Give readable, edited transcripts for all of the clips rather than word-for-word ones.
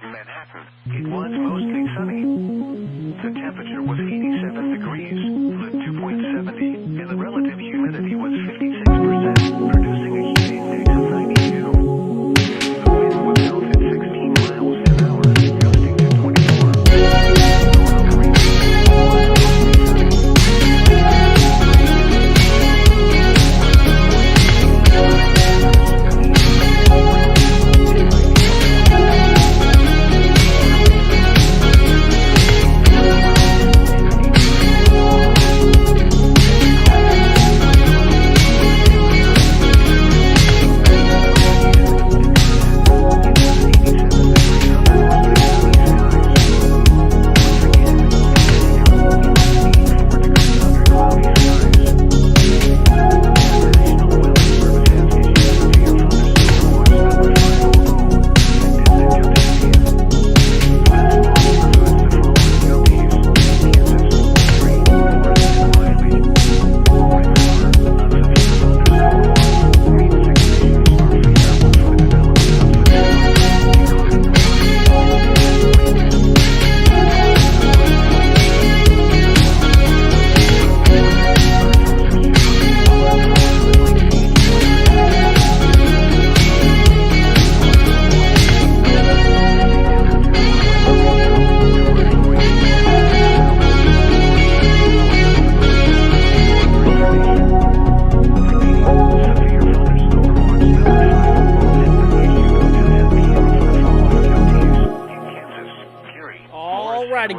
in Manhattan. It was mostly sunny. The temperature was 87 degrees, fluid 2.70, and the relative humidity was 56%, producing a heat index of 92. The wind was held at 16 miles an hour, gusting to 24.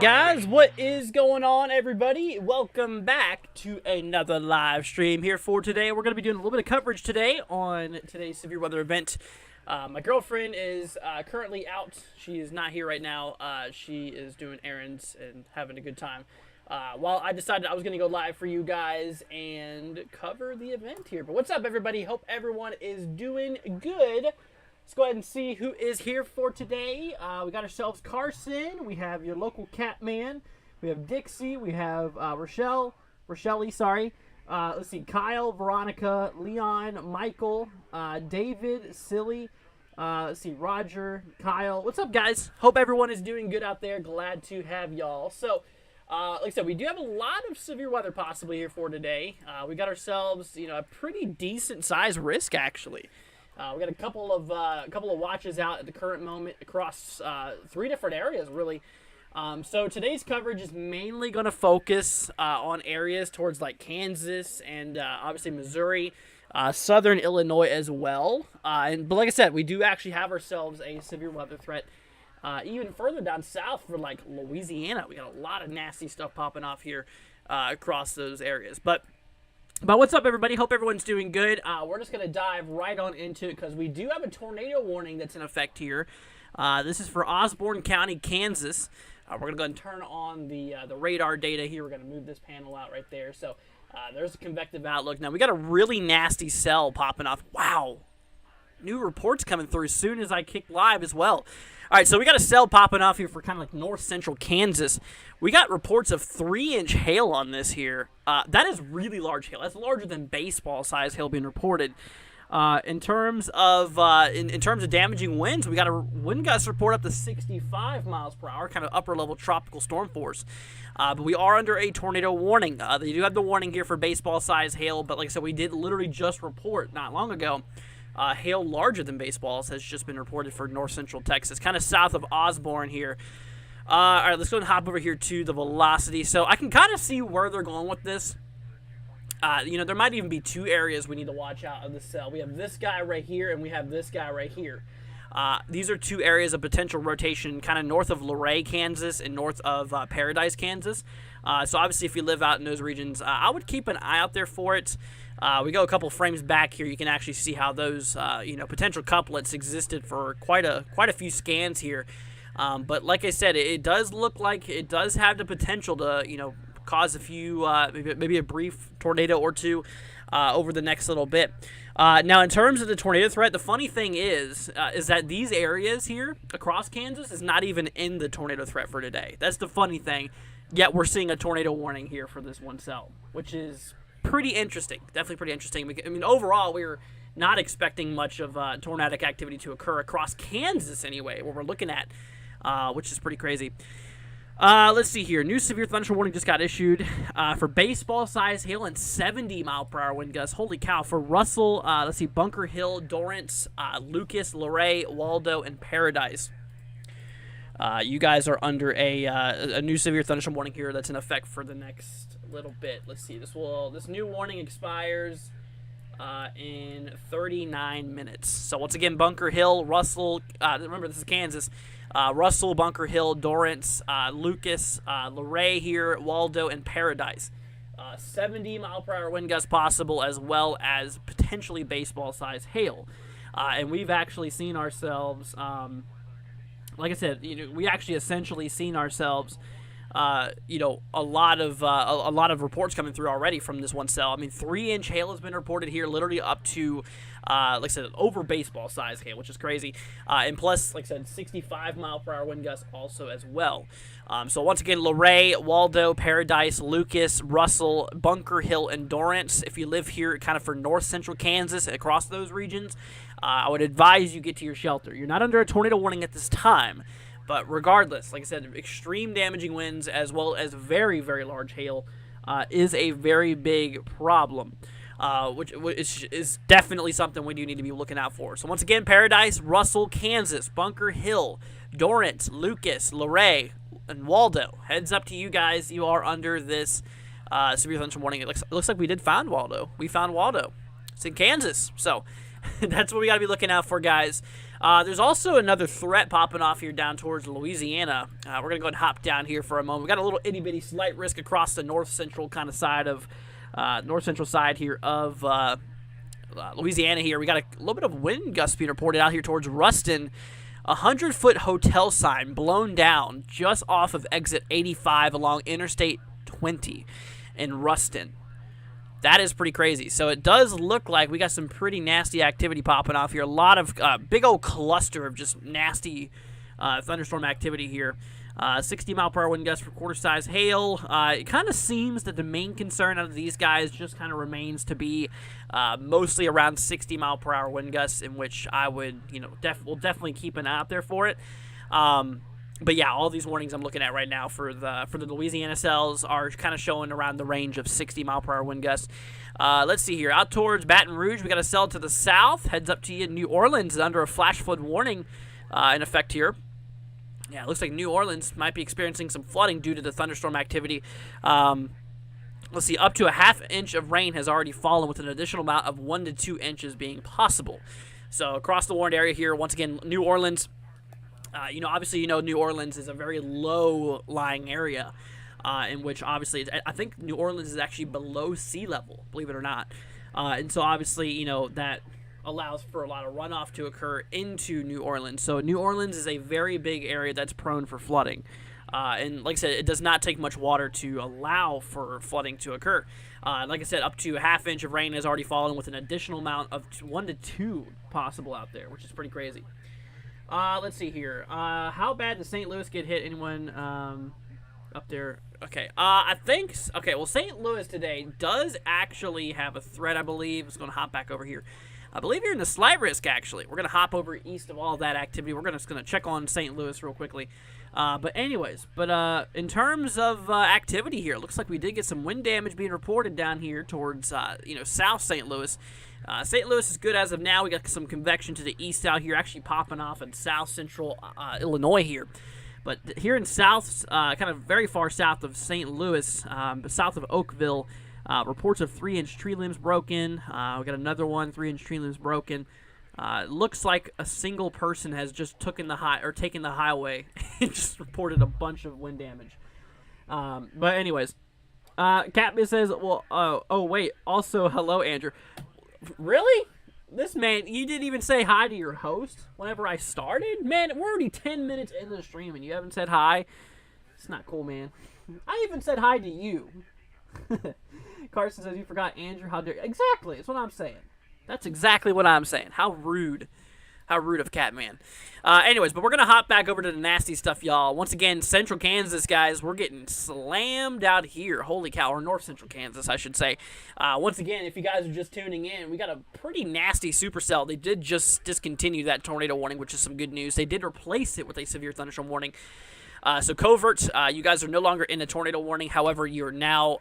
Guys, what is going on, everybody? Welcome back to another live stream here for today. We're going to be doing a little bit of coverage today on today's severe weather event. My girlfriend is currently out. She is not here right now. She is doing errands and having a good time. While I decided I was going to go live for you guys and cover the event here. But what's up, everybody? Hope everyone is doing good. Let's go ahead and see who is here for today. We got ourselves Carson. We have your local Catman. We have Dixie. We have Rochelle, sorry. Let's see, Kyle, Veronica, Leon, Michael, David, Silly. Let's see, Roger, Kyle. What's up, guys? Hope everyone is doing good out there. Glad to have y'all. So, like I said, we do have a lot of severe weather possibly here for today. We got ourselves, a pretty decent size risk, actually. We got a couple of watches out at the current moment across 3 different areas, really. So today's coverage is mainly going to focus on areas towards like Kansas and obviously Missouri, southern Illinois as well. But like I said, we do actually have ourselves a severe weather threat even further down south for like Louisiana. We got a lot of nasty stuff popping off here across those areas. But what's up, everybody? Hope everyone's doing good. We're just going to dive right on into it because we do have a tornado warning that's in effect here. This is for Osborne County, Kansas. We're going to go ahead and turn on the radar data here. We're going to move this panel out right there. So there's a convective outlook. Now, we got a really nasty cell popping off. Wow. New reports coming through as soon as I kick live as well. All right, so we got a cell popping off here for kind of like north-central Kansas. We got reports of 3-inch hail on this here. That is really large hail. That's larger than baseball-size hail being reported. In terms of damaging winds, we got a wind gust report up to 65 miles per hour, kind of upper-level tropical storm force. But we are under a tornado warning. They do have the warning here for baseball-size hail, but like I said, we did literally just report not long ago. Hail larger than baseballs has just been reported for north-central Texas, kind of south of Osborne here. All right, let's go and hop over here to the velocity. So I can kind of see where they're going with this. There might even be 2 areas we need to watch out of the cell. We have this guy right here, and we have this guy right here. These are 2 areas of potential rotation, kind of north of Luray, Kansas, and north of Paradise, Kansas. So obviously, if you live out in those regions, I would keep an eye out there for it. We go a couple frames back here. You can actually see how those, potential couplets existed for quite a few scans here. But like I said, it does look like it does have the potential to, cause a few, maybe a brief tornado or 2 over the next little bit. Now, in terms of the tornado threat, the funny thing is that these areas here across Kansas is not even in the tornado threat for today. That's the funny thing. Yet we're seeing a tornado warning here for this one cell, which is pretty interesting. Definitely pretty interesting. I mean, overall, we're not expecting much of tornadic activity to occur across Kansas anyway, where we're looking at which is pretty crazy. Let's see here. New severe thunderstorm warning just got issued for baseball-sized hail and 70-mile-per-hour wind gusts. Holy cow. For Russell, let's see, Bunker Hill, Dorrance, Lucas, Luray, Waldo, and Paradise. You guys are under a new severe thunderstorm warning here that's in effect for the next little bit. Let's see. This new warning expires in 39 minutes. So once again, Bunker Hill, Russell, remember this is Kansas, Russell, Bunker Hill, Dorrance, Lucas, Luray here, Waldo, and Paradise. 70-mile-per-hour wind gusts possible, as well as potentially baseball-sized hail. And we've actually seen ourselves, like I said, we actually essentially seen ourselves, a lot of reports coming through already from this one cell. I mean, 3-inch hail has been reported here, literally up to, like I said, over baseball size hail, which is crazy. And plus, like I said, 65-mile-per-hour wind gusts also as well. So once again, Luray, Waldo, Paradise, Lucas, Russell, Bunker Hill, and Dorrance. If you live here kind of for north central Kansas and across those regions, I would advise you get to your shelter. You're not under a tornado warning at this time. But regardless, like I said, extreme damaging winds as well as very, very large hail is a very big problem, which is definitely something we do need to be looking out for. So once again, Paradise, Russell, Kansas, Bunker Hill, Dorrance, Lucas, Luray, and Waldo. Heads up to you guys. You are under this severe thunderstorm warning. It looks like we did find Waldo. We found Waldo. It's in Kansas. So that's what we got to be looking out for, guys. There's also another threat popping off here down towards Louisiana. We're going to go ahead and hop down here for a moment. We got a little itty-bitty slight risk across the north-central kind of side of, north-central side here of Louisiana here. We got a little bit of wind gusts being reported out here towards Ruston. A 100-foot hotel sign blown down just off of exit 85 along Interstate 20 in Ruston. That is pretty crazy. So it does look like we got some pretty nasty activity popping off here. A lot of big old cluster of just nasty thunderstorm activity here. 60-mile-per-hour wind gusts for quarter-size hail. It kind of seems that the main concern out of these guys just kind of remains to be mostly around 60-mile-per-hour wind gusts, in which I would, will definitely keep an eye out there for it. But yeah, all these warnings I'm looking at right now for the Louisiana cells are kind of showing around the range of 60-mile-per-hour wind gusts. Let's see here. Out towards Baton Rouge, we got a cell to the south. Heads up to you. New Orleans is under a flash flood warning in effect here. Yeah, it looks like New Orleans might be experiencing some flooding due to the thunderstorm activity. Let's see. Up to a half inch of rain has already fallen, with an additional amount of 1 to 2 inches being possible. So across the warned area here, once again, New Orleans. Obviously, New Orleans is a very low-lying area, in which, obviously, I think New Orleans is actually below sea level, believe it or not. And so, obviously, that allows for a lot of runoff to occur into New Orleans. So, New Orleans is a very big area that's prone for flooding. And, like I said, it does not take much water to allow for flooding to occur. Like I said, up to a half inch of rain has already fallen, with an additional amount of 1 to 2 possible out there, which is pretty crazy. Let's see here. How bad does St. Louis get hit? Anyone up there? Okay. Well, St. Louis today does actually have a threat, I believe. It's going to hop back over here. I believe you're in the slight risk, actually. We're going to hop over east of all that activity. We're just going to check on St. Louis real quickly. But in terms of activity here, it looks like we did get some wind damage being reported down here towards, South St. Louis. St. Louis is good as of now. We got some convection to the east out here, actually popping off in south central Illinois here. But here in south, kind of very far south of St. Louis, south of Oakville, reports of 3-inch tree limbs broken. We got another one, 3-inch tree limbs broken. Looks like a single person has just taken the highway and just reported a bunch of wind damage. But anyways, Catman says, wait, also hello, Andrew. Really? This man, you didn't even say hi to your host whenever I started? Man, we're already 10 minutes into the stream and you haven't said hi. It's not cool, man. I even said hi to you. Carson says you forgot Andrew. How dare... Exactly. That's what I'm saying. That's exactly what I'm saying. How rude. How rude of Catman. Anyways, but we're going to hop back over to the nasty stuff, y'all. Once again, central Kansas, guys, we're getting slammed out here. Holy cow, or north central Kansas, I should say. Once again, if you guys are just tuning in, we got a pretty nasty supercell. They did just discontinue that tornado warning, which is some good news. They did replace it with a severe thunderstorm warning. So covert, you guys are no longer in a tornado warning. However, you're now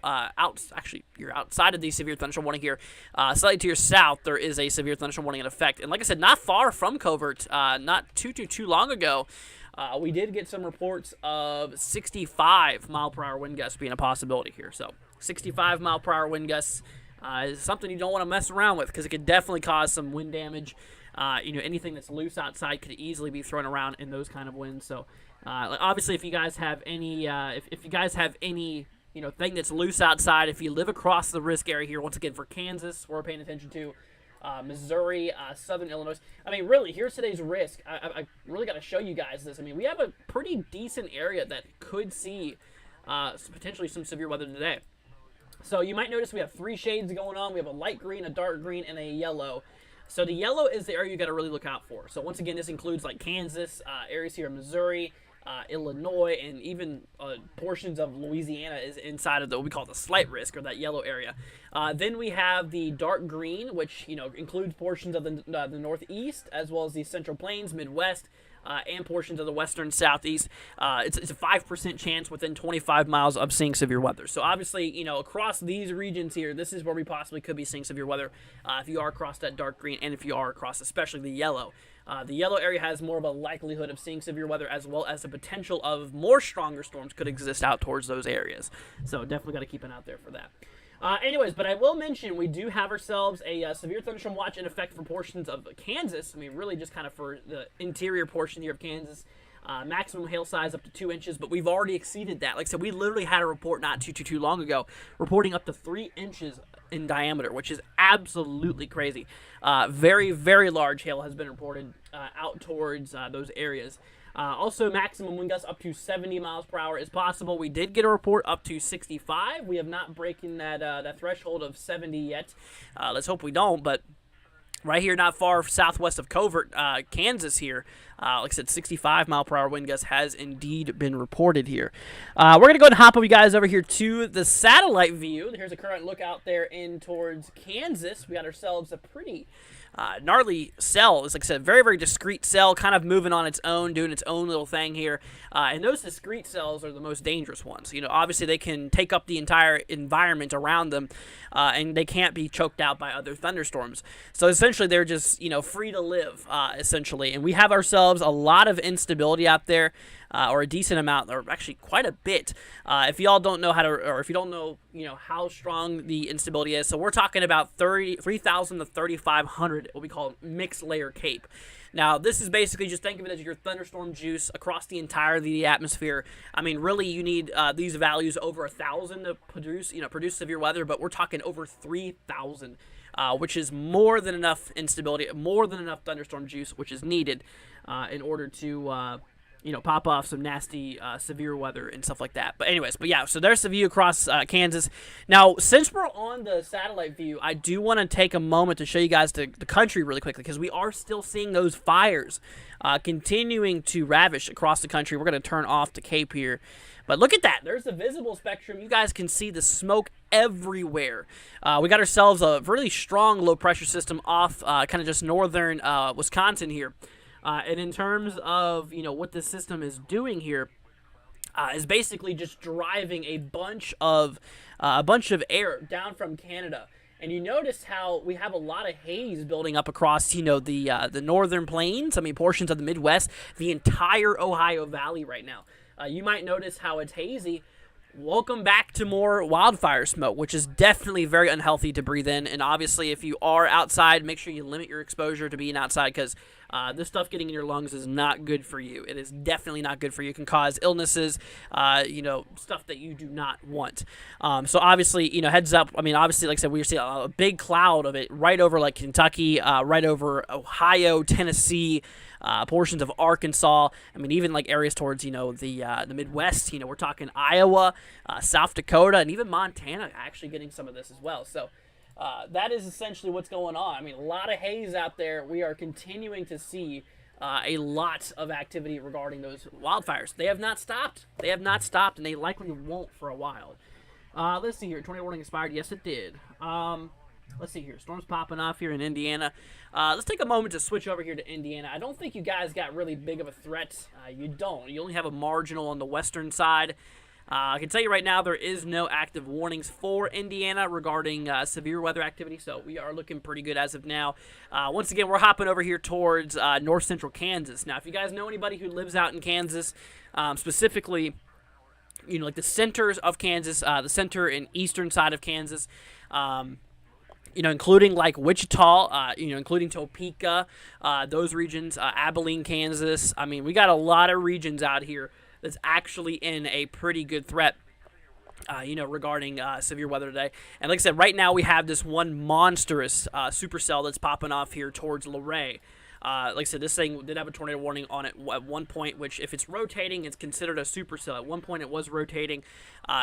you're outside of the severe thunderstorm warning here. Slightly to your south, there is a severe thunderstorm warning in effect. And like I said, not far from covert, not too long ago, we did get some reports of 65 mile per hour wind gusts being a possibility here. So 65 mile per hour wind gusts is something you don't want to mess around with because it could definitely cause some wind damage. Anything that's loose outside could easily be thrown around in those kind of winds. So, obviously, if you guys have any, if you guys have any, thing that's loose outside, if you live across the risk area here, once again for Kansas, we're paying attention to Missouri, Southern Illinois. I mean, really, here's today's risk. I really got to show you guys this. I mean, we have a pretty decent area that could see potentially some severe weather today. So you might notice we have 3 shades going on. We have a light green, a dark green, and a yellow. So the yellow is the area you got to really look out for. So once again, this includes like Kansas, areas here in Missouri, Illinois, and even portions of Louisiana is inside of what we call the slight risk, or that yellow area. Then we have the dark green, which includes portions of the Northeast, as well as the Central Plains, Midwest, and portions of the western southeast. It's a 5% chance within 25 miles of seeing severe weather. So obviously, across these regions here, this is where we possibly could be seeing severe weather if you are across that dark green and if you are across especially the yellow. The yellow area has more of a likelihood of seeing severe weather, as well as the potential of more stronger storms could exist out towards those areas. So definitely got to keep an eye out there for that. Anyways, but I will mention we do have ourselves a severe thunderstorm watch in effect for portions of Kansas. I mean, really just kind of for the interior portion here of Kansas. Maximum hail size up to 2 inches, but we've already exceeded that. Like I said, we literally had a report not too long ago reporting up to 3 inches in diameter, which is absolutely crazy. Very, very large hail has been reported out towards those areas. Also, maximum wind gusts up to 70 miles per hour is possible. We did get a report up to 65. We have not broken that threshold of 70 yet. Let's hope we don't, but right here, not far southwest of Covert, Kansas here, like I said, 65 mile per hour wind gust has indeed been reported here. We're going to go ahead and hop you guys over here to the satellite view. Here's a current look out there in towards Kansas. We got ourselves a pretty gnarly cell. It's like I said, very, very discrete cell, kind of moving on its own, doing its own little thing here. And those discrete cells are the most dangerous ones. Obviously they can take up the entire environment around them, and they can't be choked out by other thunderstorms. So essentially they're just, free to live, essentially. And we have ourselves a lot of instability out there, or a decent amount, or actually quite a bit. If y'all don't know if you don't know, how strong the instability is. So we're talking about 3,000 to 3,500, what we call mixed layer cape. Now, this is basically, just think of it as your thunderstorm juice across the entire of the atmosphere. I mean, really, you need these values over 1,000 to produce severe weather, but we're talking over 3,000, which is more than enough instability, more than enough thunderstorm juice, which is needed in order to pop off some nasty severe weather and stuff like that. But anyways, yeah, so there's the view across Kansas. Now, since we're on the satellite view, I do want to take a moment to show you guys the country really quickly, because we are still seeing those fires continuing to ravish across the country. We're going to turn off the cape here. But look at that. There's the visible spectrum. You guys can see the smoke everywhere. We got ourselves a really strong low-pressure system off kind of just northern Wisconsin here. And in terms of, what this system is doing here, is basically just driving a bunch of air down from Canada. And you notice how we have a lot of haze building up across, the northern plains, portions of the Midwest, the entire Ohio Valley right now. You might notice how it's hazy. Welcome back to more wildfire smoke, which is definitely very unhealthy to breathe in. And obviously, if you are outside, make sure you limit your exposure to being outside, because this stuff getting in your lungs is not good for you. It is definitely not good for you. It can cause illnesses, stuff that you do not want. So obviously, heads up. Obviously, like I said, we're seeing a big cloud of it right over like Kentucky, right over Ohio, Tennessee, portions of Arkansas. Even like areas towards, the Midwest. We're talking Iowa, South Dakota, and even Montana actually getting some of this as well. So that is essentially what's going on. I mean, a lot of haze out there. We are continuing to see a lot of activity regarding those wildfires. They have not stopped. They have not stopped, and they likely won't for a while. Let's see here. Tornado warning expired. Yes, it did. Let's see here. Storms popping off here in Indiana. Let's take a moment to switch over here to Indiana. I don't think you guys got really big of a threat. You don't. You only have a marginal on the western side. I can tell you right now there is no active warnings for Indiana regarding severe weather activity, so we are looking pretty good as of now. Once again, we're hopping over here towards north central Kansas. Now, if you guys know anybody who lives out in Kansas, specifically, you know, like the centers of Kansas, the center and eastern side of Kansas, you know, including like Wichita, you know, including Topeka, those regions, Abilene, Kansas. I mean, we got a lot of regions out here that's actually in a pretty good threat, you know, regarding severe weather today. And like I said, right now we have this one monstrous supercell that's popping off here towards Luray. Like I said, this thing did have a tornado warning on it at one point, which if it's rotating, it's considered a supercell. At one point it was rotating,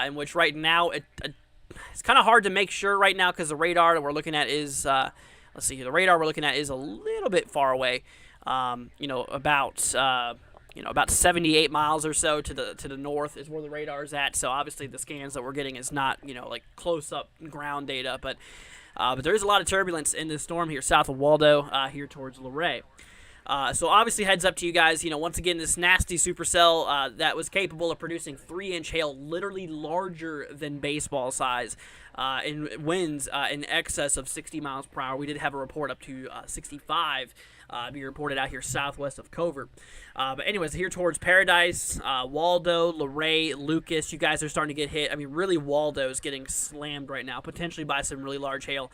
in which right now it's kind of hard to make sure right now because the radar that we're looking at is, let's see here, the radar we're looking at is a little bit far away, you know, about 78 miles or so to the north is where the radar is at. So obviously the scans that we're getting is not, you know, like close up ground data, but there is a lot of turbulence in this storm here south of Waldo, here towards Luray. So obviously heads up to you guys, you know, once again, this nasty supercell that was capable of producing 3-inch hail, literally larger than baseball size, in winds in excess of 60 miles per hour. We did have a report up to 65 be reported out here southwest of Covert. But anyways, here towards Paradise, Waldo, Luray, Lucas, you guys are starting to get hit. I mean, really, Waldo is getting slammed right now, potentially by some really large hail.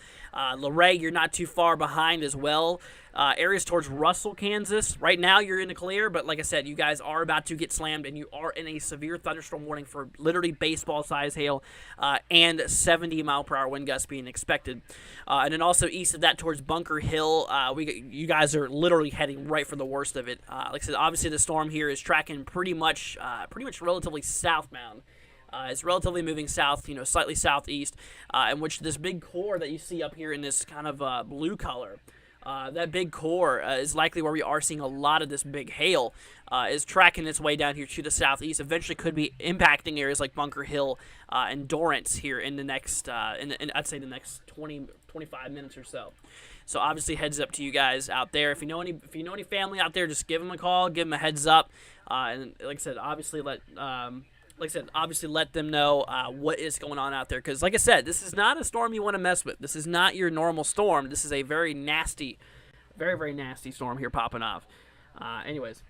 Luray, you're not too far behind as well. Areas towards Russell, Kansas. Right now, you're in the clear, but like I said, you guys are about to get slammed, and you are in a severe thunderstorm warning for literally baseball-sized hail and 70-mile-per-hour wind gusts being expected. And then also east of that towards Bunker Hill, you guys are literally heading right for the worst of it. Like I said, obviously the storm here is tracking pretty much relatively southbound. It's relatively moving south, you know, slightly southeast, in which this big core that you see up here in this kind of blue color, that big core is likely where we are seeing a lot of this big hail, is tracking its way down here to the southeast. Eventually could be impacting areas like Bunker Hill and Dorrance here in the next, I'd say the next 25 minutes or so. So obviously heads up to you guys out there. If you know any family out there, just give them a call, give them a heads up, and like I said, obviously let them know what is going on out there. Because like I said, this is not a storm you want to mess with. This is not your normal storm. This is a very nasty, very, very nasty storm here popping off. Anyways,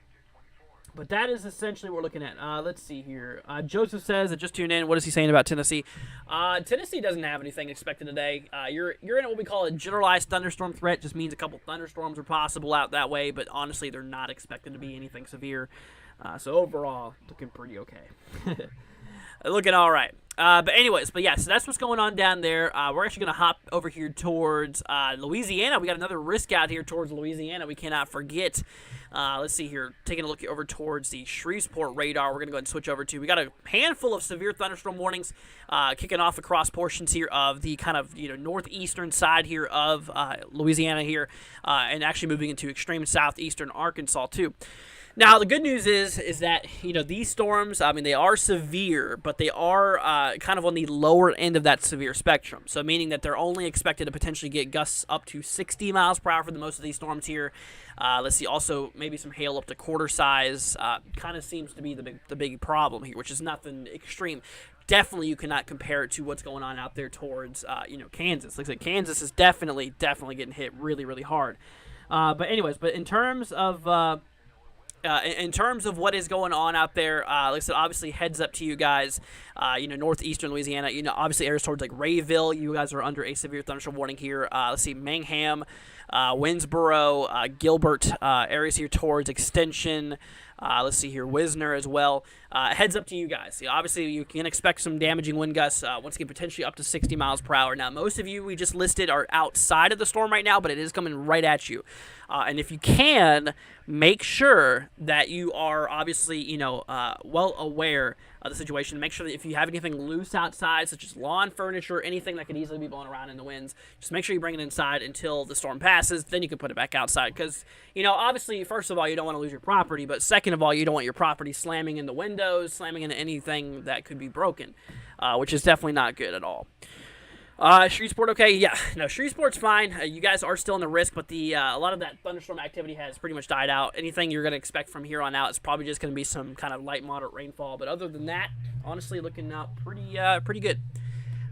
but that is essentially what we're looking at. Let's see here. Joseph says that just tuned in. What is he saying about Tennessee? Tennessee doesn't have anything expected today. You're in what we call a generalized thunderstorm threat. Just means a couple thunderstorms are possible out that way, but honestly, they're not expected to be anything severe. So overall, looking pretty okay. Looking all right. But yeah, so that's what's going on down there. We're actually going to hop over here towards Louisiana. We got another risk out here towards Louisiana we cannot forget. Let's see here. Taking a look over towards the Shreveport radar, we're going to go ahead and switch over to. We got a handful of severe thunderstorm warnings kicking off across portions here of the kind of, you know, northeastern side here of Louisiana here, and actually moving into extreme southeastern Arkansas too. Now, the good news is that, you know, these storms, I mean, they are severe, but they are kind of on the lower end of that severe spectrum. So meaning that they're only expected to potentially get gusts up to 60 miles per hour for the most of these storms here. Let's see, also maybe some hail up to quarter size kind of seems to be the big problem here, which is nothing extreme. Definitely you cannot compare it to what's going on out there towards, you know, Kansas. Like I said, Kansas is definitely getting hit really, really hard. But in terms of... in terms of what is going on out there, like I said, obviously heads up to you guys, you know, northeastern Louisiana, you know, obviously areas towards like Rayville, you guys are under a severe thunderstorm warning here. Let's see, Mangham, Winsboro, Gilbert areas here towards Extension. Let's see here, Wisner as well. Heads up to you guys. Obviously, you can expect some damaging wind gusts, once again, potentially up to 60 miles per hour. Now, most of you we just listed are outside of the storm right now, but it is coming right at you. And if you can, make sure that you are obviously, well aware of the situation. Make sure that if you have anything loose outside, such as lawn furniture, anything that could easily be blown around in the winds, just make sure you bring it inside until the storm passes. Then you can put it back outside. Because, obviously, first of all, you don't want to lose your property. But second of all, you don't want your property slamming in the windows, slamming into anything that could be broken, which is definitely not good at all. Shreveport, okay, yeah, no, Shreveport's fine. You guys are still in the risk, but a lot of that thunderstorm activity has pretty much died out. Anything you're going to expect from here on out is probably just going to be some kind of light, moderate rainfall. But other than that, honestly, looking out pretty good.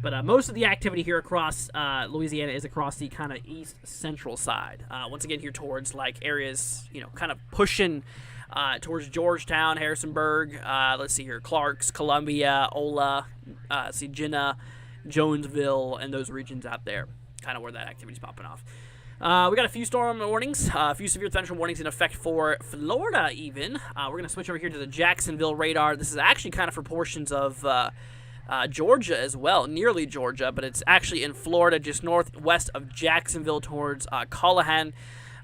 But most of the activity here across Louisiana is across the kind of east central side. Once again, here towards like areas, kind of pushing towards Georgetown, Harrisonburg. Let's see here, Clarks, Columbia, Ola, Jenna, Jonesville, and those regions out there, kind of where that activity's popping off. We got a few storm warnings, a few severe thunderstorm warnings in effect for Florida even. We're going to switch over here to the Jacksonville radar. This is actually kind of for portions of Georgia as well, nearly Georgia, but it's actually in Florida, just northwest of Jacksonville towards Callahan,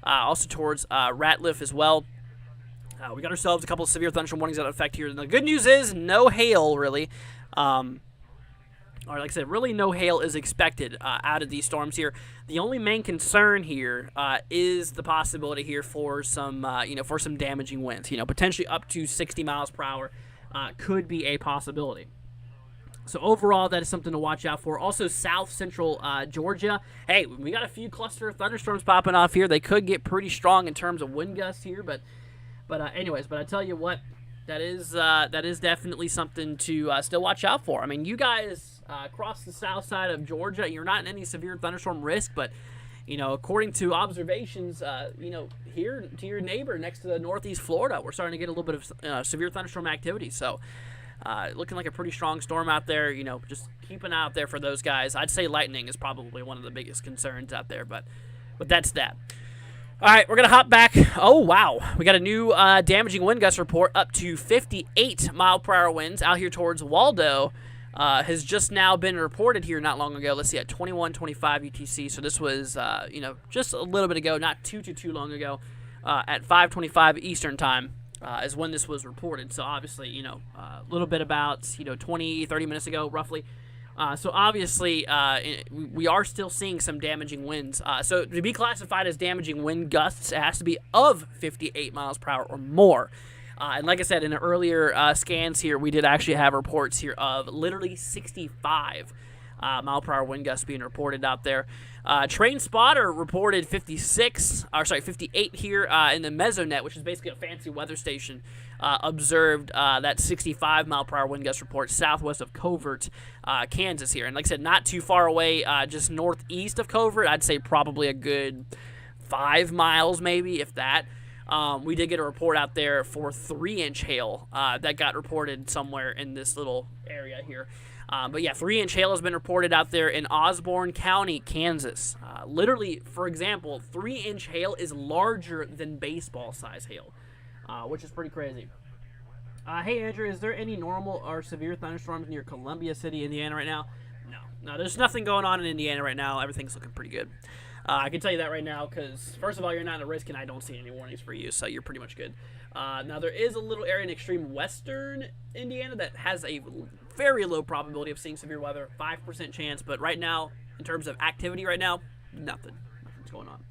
also towards Ratliff as well. We got ourselves a couple of severe thunderstorm warnings in effect here. And the good news is no hail, really. Or like I said, really no hail is expected out of these storms here. The only main concern here is the possibility here for some, for some damaging winds. Potentially up to 60 miles per hour could be a possibility. So overall, that is something to watch out for. Also, south central Georgia. Hey, we got a few cluster thunderstorms popping off here. They could get pretty strong in terms of wind gusts here, but I tell you what, that is definitely something to still watch out for. I mean, you guys across the south side of Georgia, you're not in any severe thunderstorm risk, but according to observations, here to your neighbor next to the northeast Florida, we're starting to get a little bit of severe thunderstorm activity. So, looking like a pretty strong storm out there. Just keep an eye out there for those guys. I'd say lightning is probably one of the biggest concerns out there, but that's that. All right, we're going to hop back. Oh, wow. We got a new damaging wind gust report up to 58 mile per hour winds out here towards Waldo. Has just now been reported here not long ago. Let's see, at 21:25 UTC. So this was, just a little bit ago, not too long ago, at 5:25 Eastern time is when this was reported. So obviously, a little bit about, 20, 30 minutes ago, roughly. So obviously, we are still seeing some damaging winds. So to be classified as damaging wind gusts, it has to be of 58 miles per hour or more. And like I said, in the earlier scans here, we did actually have reports here of literally 65 mile per hour wind gusts being reported out there. Train Spotter reported 58 here in the Mesonet, which is basically a fancy weather station, observed that 65 mile per hour wind gust report southwest of Covert, Kansas here. And like I said, not too far away, just northeast of Covert. I'd say probably a good 5 miles maybe, if that. We did get a report out there for 3-inch hail that got reported somewhere in this little area here. But yeah, 3-inch hail has been reported out there in Osborne County, Kansas. Literally, for example, 3-inch hail is larger than baseball size hail, which is pretty crazy. Hey, Andrew, is there any normal or severe thunderstorms near Columbia City, Indiana right now? No, there's nothing going on in Indiana right now. Everything's looking pretty good. I can tell you that right now because, first of all, you're not at risk, and I don't see any warnings for you, so you're pretty much good. Now, there is a little area in extreme western Indiana that has a very low probability of seeing severe weather, 5% chance, but right now, in terms of activity right now, nothing's going on.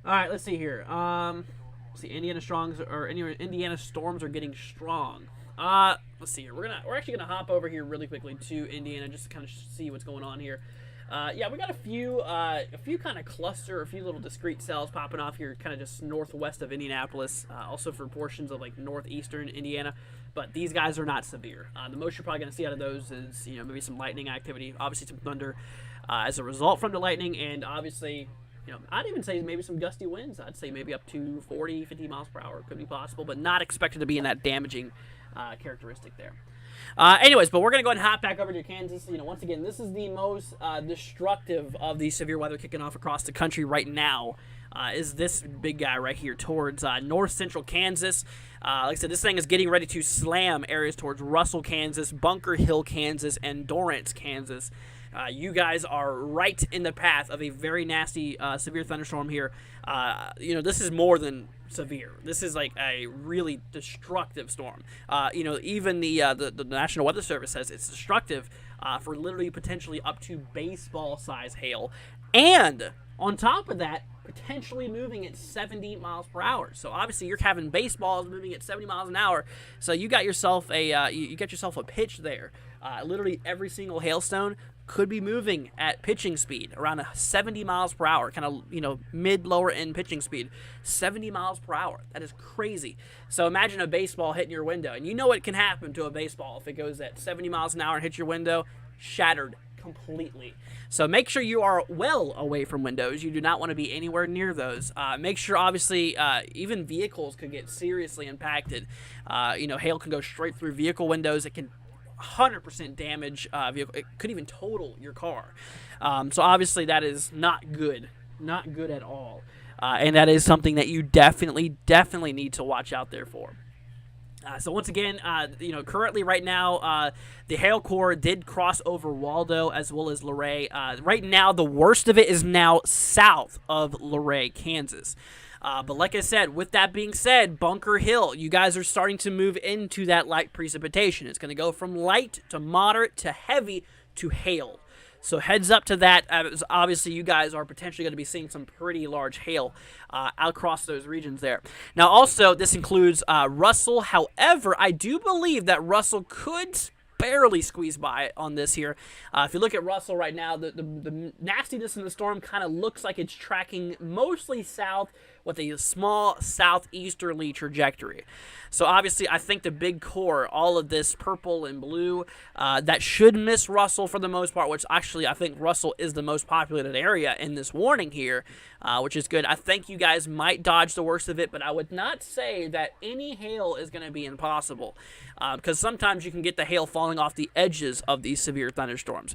All right, let's see here. Let's see, Indiana storms are getting strong. Let's see here. We're actually gonna hop over here really quickly to Indiana just to kind of see what's going on here. Yeah, we got a few kind of cluster, a few little discrete cells popping off here, kind of just northwest of Indianapolis, also for portions of like northeastern Indiana, but these guys are not severe. The most you're probably going to see out of those is, maybe some lightning activity, obviously some thunder as a result from the lightning, and obviously, I'd even say maybe some gusty winds. I'd say maybe up to 40, 50 miles per hour could be possible, but not expected to be in that damaging characteristic there. Anyways, but we're going to go ahead and hop back over to Kansas. Once again, this is the most destructive of the severe weather kicking off across the country right now. Is this big guy right here towards north central Kansas. Like I said, this thing is getting ready to slam areas towards Russell, Kansas, Bunker Hill, Kansas, and Dorrance, Kansas. You guys are right in the path of a very nasty, severe thunderstorm here. This is more than severe. This is like a really destructive storm. Even the National Weather Service says it's destructive for literally potentially up to baseball-size hail. And on top of that, potentially moving at 70 miles per hour. So obviously you're having baseballs moving at 70 miles an hour. So you got yourself a pitch there. Literally every single hailstone could be moving at pitching speed around 70 miles per hour, kind of, mid-lower end pitching speed, 70 miles per hour. That is crazy. So imagine a baseball hitting your window, and you know what can happen to a baseball if it goes at 70 miles an hour and hits your window, shattered completely. So make sure you are well away from windows. You do not want to be anywhere near those. Make sure, obviously, even vehicles could get seriously impacted. Hail can go straight through vehicle windows. It can 100% damage vehicle. It could even total your car. So obviously that is not good at all, and that is something that you definitely need to watch out there for. So once again, currently right now, the hail core did cross over Waldo as well as Luray. Right now, the worst of it is now south of Luray, Kansas. But like I said, with that being said, Bunker Hill, you guys are starting to move into that light precipitation. It's going to go from light to moderate to heavy to hail. So heads up to that. Obviously, you guys are potentially going to be seeing some pretty large hail across those regions there. Now, also, this includes Russell. However, I do believe that Russell could barely squeeze by on this here. If you look at Russell right now, the nastiness in the storm kind of looks like it's tracking mostly south with a small southeasterly trajectory. So obviously, I think the big core, all of this purple and blue, that should miss Russell for the most part, which actually I think Russell is the most populated area in this warning here, which is good. I think you guys might dodge the worst of it, but I would not say that any hail is going to be impossible, because sometimes you can get the hail falling off the edges of these severe thunderstorms.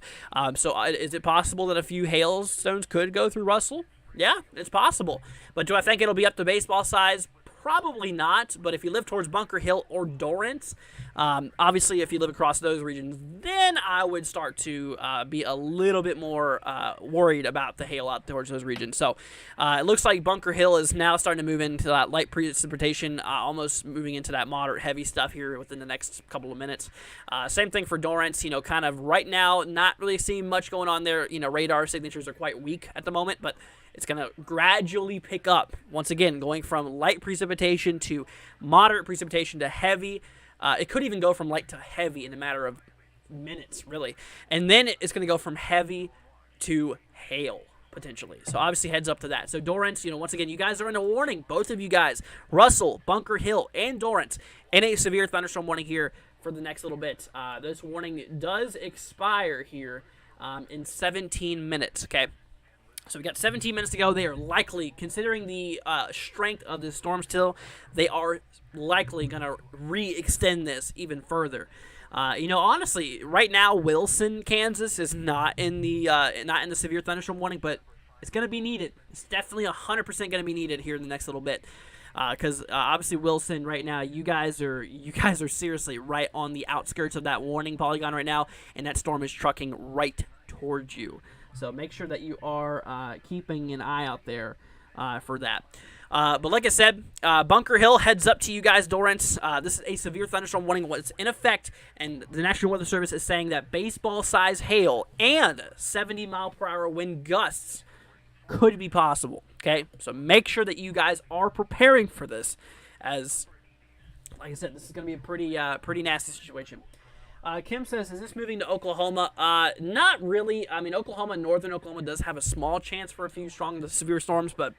So is it possible that a few hailstones could go through Russell? Yeah, it's possible. But do I think it'll be up to baseball size? Probably not, but if you live towards Bunker Hill or Dorrance, obviously if you live across those regions, then I would start to be a little bit more worried about the hail out towards those regions. So it looks like Bunker Hill is now starting to move into that light precipitation, almost moving into that moderate heavy stuff here within the next couple of minutes. Same thing for Dorrance, kind of right now, not really seeing much going on there. Radar signatures are quite weak at the moment, but it's going to gradually pick up. Once again, going from light precipitation to moderate precipitation to heavy. It could even go from light to heavy in a matter of minutes, really. And then it's going to go from heavy to hail, potentially. So obviously heads up to that. So Dorrance, once again, you guys are in a warning. Both of you guys, Russell, Bunker Hill, and Dorrance, in a severe thunderstorm warning here for the next little bit. This warning does expire here in 17 minutes, okay? So we got 17 minutes to go. They are likely, considering the strength of this storm still, they are likely going to re-extend this even further. Honestly, right now Wilson, Kansas is not in the severe thunderstorm warning, but it's going to be needed. It's definitely 100% going to be needed here in the next little bit. Because obviously Wilson right now, you guys are seriously right on the outskirts of that warning polygon right now, and that storm is trucking right towards you. So make sure that you are keeping an eye out there for that. But like I said, Bunker Hill heads up to you guys, Dorrance. This is a severe thunderstorm warning. What's in effect, and the National Weather Service is saying that baseball-size hail and 70-mile-per-hour wind gusts could be possible. Okay, so make sure that you guys are preparing for this, as, like I said, this is going to be a pretty nasty situation. Kim says, is this moving to Oklahoma? Not really. I mean, northern Oklahoma does have a small chance for a few strong severe storms, but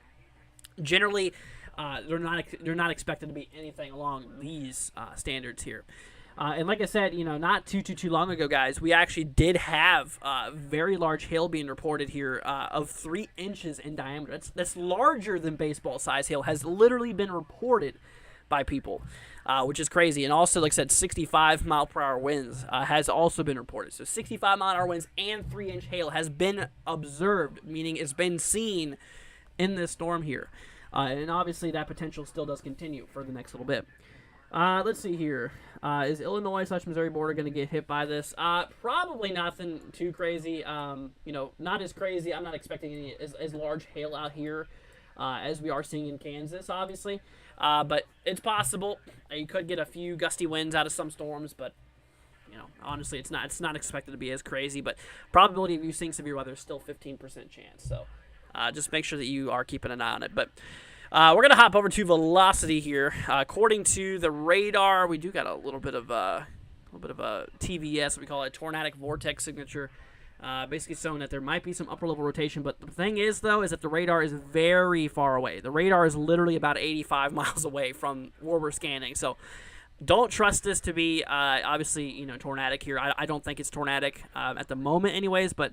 generally, they're not expected to be anything along these standards here. And like I said, not too long ago, guys, we actually did have very large hail being reported here of 3 inches in diameter. That's larger than baseball size hail, has literally been reported by people. which is crazy. And also, like I said, 65-mile-per-hour winds has also been reported. So 65-mile-an-hour winds and 3-inch hail has been observed, meaning it's been seen in this storm here. And obviously, that potential still does continue for the next little bit. Let's see here. Is Illinois/Missouri border going to get hit by this? Probably nothing too crazy. Not as crazy. I'm not expecting any as large hail out here as we are seeing in Kansas, obviously. But it's possible. You could get a few gusty winds out of some storms, but honestly, it's not expected to be as crazy. But probability of you seeing severe weather is still 15% chance. So just make sure that you are keeping an eye on it. But we're gonna hop over to velocity here. According to the radar, we do got a little bit of a TVS, we call it a tornadic vortex signature, basically showing that there might be some upper level rotation. But the thing is, though, is that the radar is very far away. The radar is literally about 85 miles away from where we're scanning. So don't trust this to be obviously tornadic here. I don't think it's tornadic at the moment, anyways. But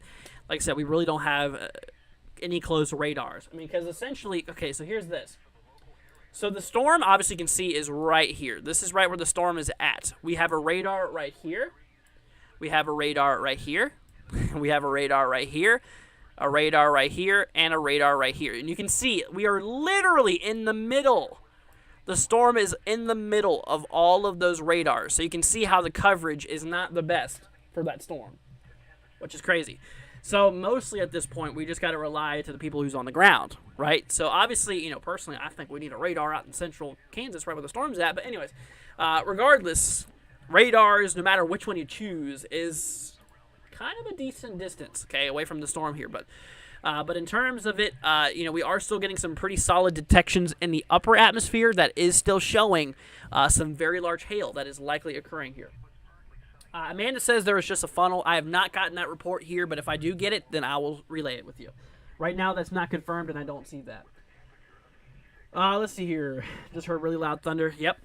like I said, we really don't have any close radars. I mean, because essentially, okay, so here's this. So the storm, obviously you can see, is right here. This is right where the storm is at. We have a radar right here. We have a radar right here. We have a radar right here. A radar right here. And a radar right here. And you can see we are literally in the middle. The storm is in the middle of all of those radars. So you can see how the coverage is not the best for that storm, which is crazy. So mostly at this point, we just got to rely to the people who's on the ground, right? So obviously, personally, I think we need a radar out in central Kansas, right where the storm's at. But anyways, regardless, radars, no matter which one you choose, is kind of a decent distance, okay, away from the storm here. But in terms of it, we are still getting some pretty solid detections in the upper atmosphere that is still showing some very large hail that is likely occurring here. Amanda says there is just a funnel. I have not gotten that report here, but if I do get it, then I will relay it with you. Right now, that's not confirmed, and I don't see that. Let's see here. Just heard really loud thunder. Yep,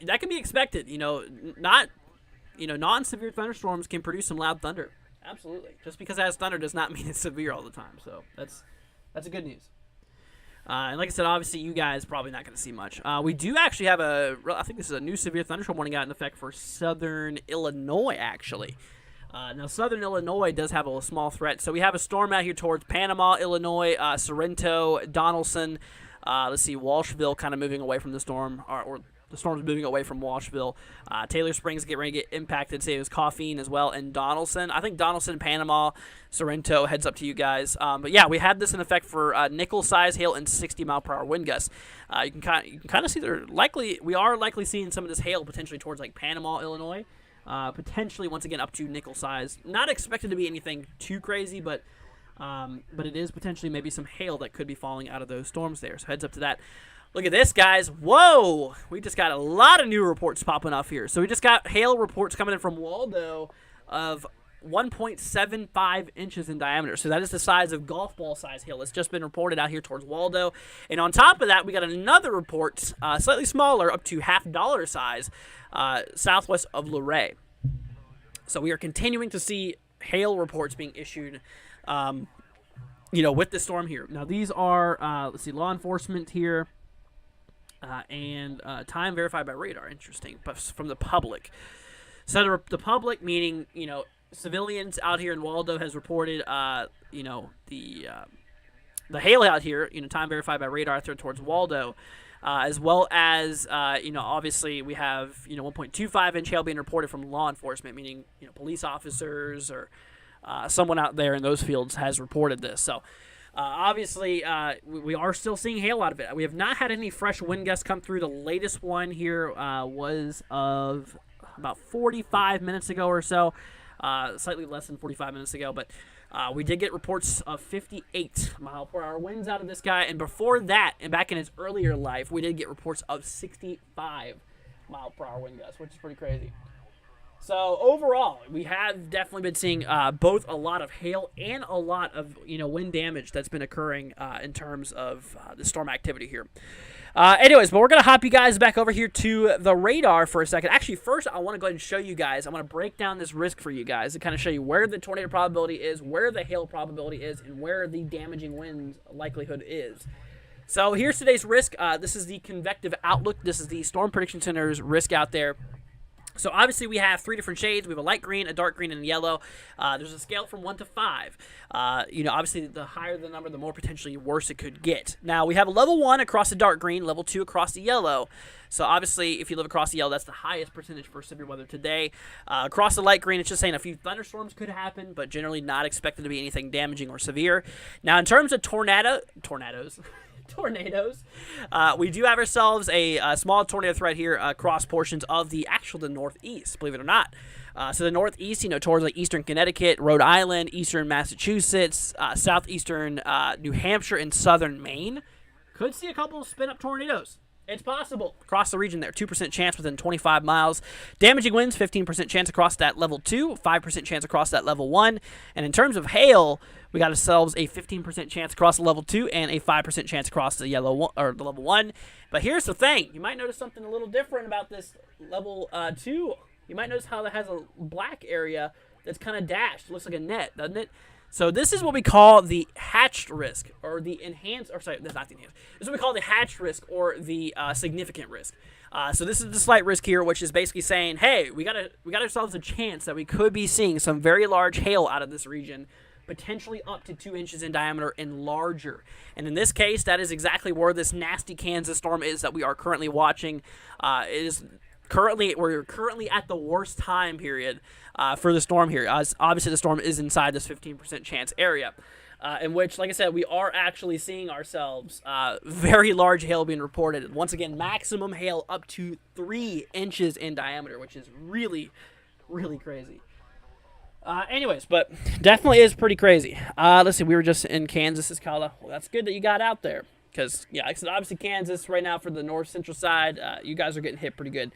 that can be expected. Non-severe thunderstorms can produce some loud thunder. Absolutely. Just because it has thunder does not mean it's severe all the time. So that's a good news. And like I said, obviously you guys probably not going to see much. We do actually have I think this is a new severe thunderstorm warning out in effect for southern Illinois, actually. Now, southern Illinois does have a small threat. So we have a storm out here towards Panama, Illinois, Sorrento, Donaldson. Let's see, Walshville kind of moving away from the storm, or the storm's moving away from Walshville. Taylor Springs ready to get impacted. Say it was Coffeen as well, and Donaldson. I think Donaldson, Panama, Sorrento, heads up to you guys. But yeah, we had this in effect for nickel-size hail and 60-mile-per-hour wind gusts. You can kind of see we are likely seeing some of this hail potentially towards like Panama, Illinois. Potentially once again up to nickel-size. Not expected to be anything too crazy, but it is potentially maybe some hail that could be falling out of those storms there. So heads up to that. Look at this, guys. Whoa! We just got a lot of new reports popping off here. So we just got hail reports coming in from Waldo of 1.75 inches in diameter. So that is the size of golf ball size hail. It's just been reported out here towards Waldo. And on top of that, we got another report, slightly smaller, up to $half size, southwest of Luray. So we are continuing to see hail reports being issued, with the storm here. Now these are, let's see, law enforcement here. And time verified by radar. Interesting, but from the public. So the public, meaning civilians out here in Waldo, has reported the hail out here. Time verified by radar out there towards Waldo, as well as obviously we have 1.25 inch hail being reported from law enforcement, meaning police officers or someone out there in those fields has reported this. So. Obviously, we are still seeing hail out of it. We have not had any fresh wind gusts come through. The latest one here was of about 45 minutes ago or so, slightly less than 45 minutes ago. But we did get reports of 58-mile-per-hour winds out of this guy. And before that, and back in his earlier life, we did get reports of 65-mile-per-hour wind gusts, which is pretty crazy. So overall, we have definitely been seeing both a lot of hail and a lot of wind damage that's been occurring in terms of the storm activity here. Anyways, but we're gonna hop you guys back over here to the radar for a second. Actually, first I want to go ahead and show you guys. I want to break down this risk for you guys to kind of show you where the tornado probability is, where the hail probability is, and where the damaging winds likelihood is. So here's today's risk. This is the convective outlook. This is the Storm Prediction Center's risk out there. So obviously we have 3 different shades. We have a light green, a dark green, and a yellow. There's a scale from 1 to 5. Obviously the higher the number, the more potentially worse it could get. Now we have a level 1 across the dark green, level 2 across the yellow. So obviously if you live across the yellow, that's the highest percentage for severe weather today. Across the light green, it's just saying a few thunderstorms could happen, but generally not expected to be anything damaging or severe. Now in terms of tornadoes. We do have ourselves a small tornado threat here across portions of the northeast, believe it or not. So the northeast, towards like eastern Connecticut, Rhode Island, eastern Massachusetts, southeastern New Hampshire, and southern Maine could see a couple of spin-up tornadoes. It's possible across the region there. 2% chance within 25 miles. Damaging winds, 15% chance across that level 2, 5% chance across that level 1. And in terms of hail, we got ourselves a 15% chance across the level 2 and a 5% chance across the yellow one, or the level 1. But here's the thing. You might notice something a little different about this level 2. You might notice how it has a black area that's kind of dashed. It looks like a net, doesn't it? So this is what we call the hatched risk, or the enhanced, or sorry, that's not the enhanced. This is what we call the hatched risk, or the significant risk. So this is the slight risk here, which is basically saying, hey, we got ourselves a chance that we could be seeing some very large hail out of this region, potentially up to 2 inches in diameter and larger. And in this case, that is exactly where this nasty Kansas storm is that we are currently watching. We're currently at the worst time period for the storm here. Obviously, the storm is inside this 15% chance area, in which, like I said, we are actually seeing ourselves very large hail being reported. Once again, maximum hail up to 3 inches in diameter, which is really, really crazy. Anyways, but definitely is pretty crazy. Let's see, we were just in Kansas, Well, that's good that you got out there. Because, yeah, like I said, obviously Kansas right now for the north-central side, you guys are getting hit pretty good.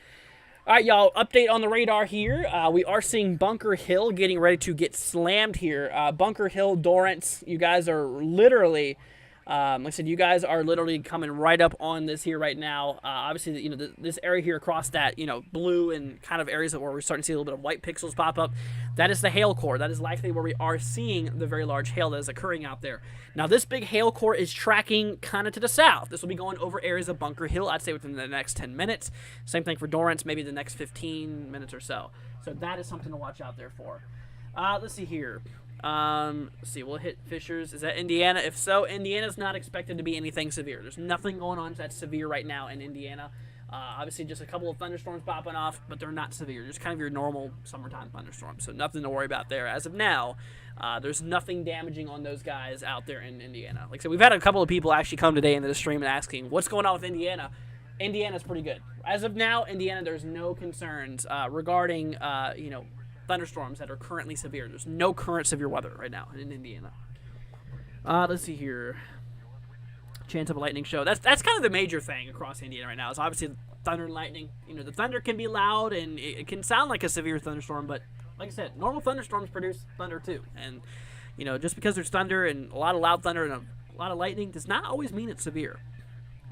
All right, y'all, update on the radar here. We are seeing Bunker Hill getting ready to get slammed here. Bunker Hill, Dorrance, you guys are literally, like I said, you guys are literally coming right up on this here right now. Obviously, this area here across that, blue and kind of areas where we're starting to see a little bit of white pixels pop up, that is the hail core. That is likely where we are seeing the very large hail that is occurring out there. Now, this big hail core is tracking kind of to the south. This will be going over areas of Bunker Hill, I'd say within the next 10 minutes. Same thing for Dorrance, maybe the next 15 minutes or so. So that is something to watch out there for. Let's see here. Let's see, we'll hit Fishers. Is that Indiana? If so, Indiana's not expected to be anything severe. There's nothing going on that's severe right now in Indiana. Obviously, just a couple of thunderstorms popping off, but they're not severe. Just kind of your normal summertime thunderstorms, so nothing to worry about there. As of now, there's nothing damaging on those guys out there in Indiana. Like I said, we've had a couple of people actually come today into the stream and asking, what's going on with Indiana? Indiana's pretty good. As of now, Indiana, there's no concerns regarding, thunderstorms that are currently severe. There's no current severe weather right now in Indiana. Let's see here. Chance of a lightning show. That's kind of the major thing across Indiana right now. Is obviously thunder and lightning. The thunder can be loud and it can sound like a severe thunderstorm, but like I said, normal thunderstorms produce thunder too. And just because there's thunder and a lot of loud thunder and a lot of lightning does not always mean it's severe.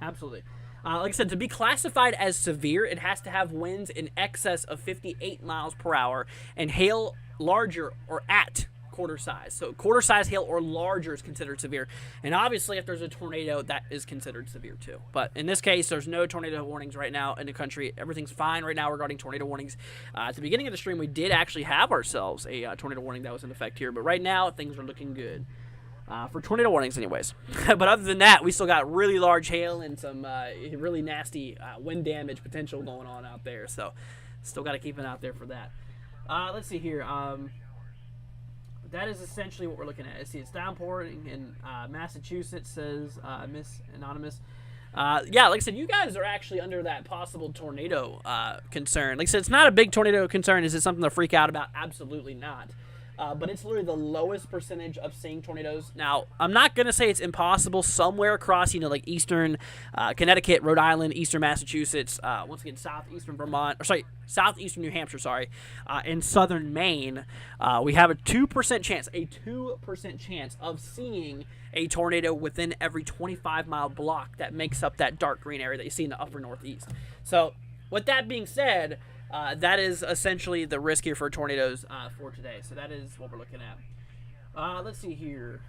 Absolutely. Like I said, to be classified as severe, it has to have winds in excess of 58 miles per hour and hail larger or at quarter size. So quarter size hail or larger is considered severe. And obviously, if there's a tornado, that is considered severe too. But in this case, there's no tornado warnings right now in the country. Everything's fine right now regarding tornado warnings. At the beginning of the stream, we did actually have ourselves a tornado warning that was in effect here. But right now, things are looking good. For tornado warnings anyways. But other than that, we still got really large hail and some really nasty wind damage potential going on out there. So still got to keep an eye out there for that. Let's see here. That is essentially what we're looking at. See, it's downpouring in Massachusetts, says Miss Anonymous. Yeah, like I said, you guys are actually under that possible tornado concern. Like I said, it's not a big tornado concern. Is it something to freak out about? Absolutely not. But it's literally the lowest percentage of seeing tornadoes. Now, I'm not going to say it's impossible somewhere across, like eastern Connecticut, Rhode Island, eastern Massachusetts, once again, southeastern New Hampshire, and southern Maine. We have a 2% chance of seeing a tornado within every 25-mile block that makes up that dark green area that you see in the upper northeast. So, with that being said, that is essentially the risk here for tornadoes for today. So that is what we're looking at. Let's see here.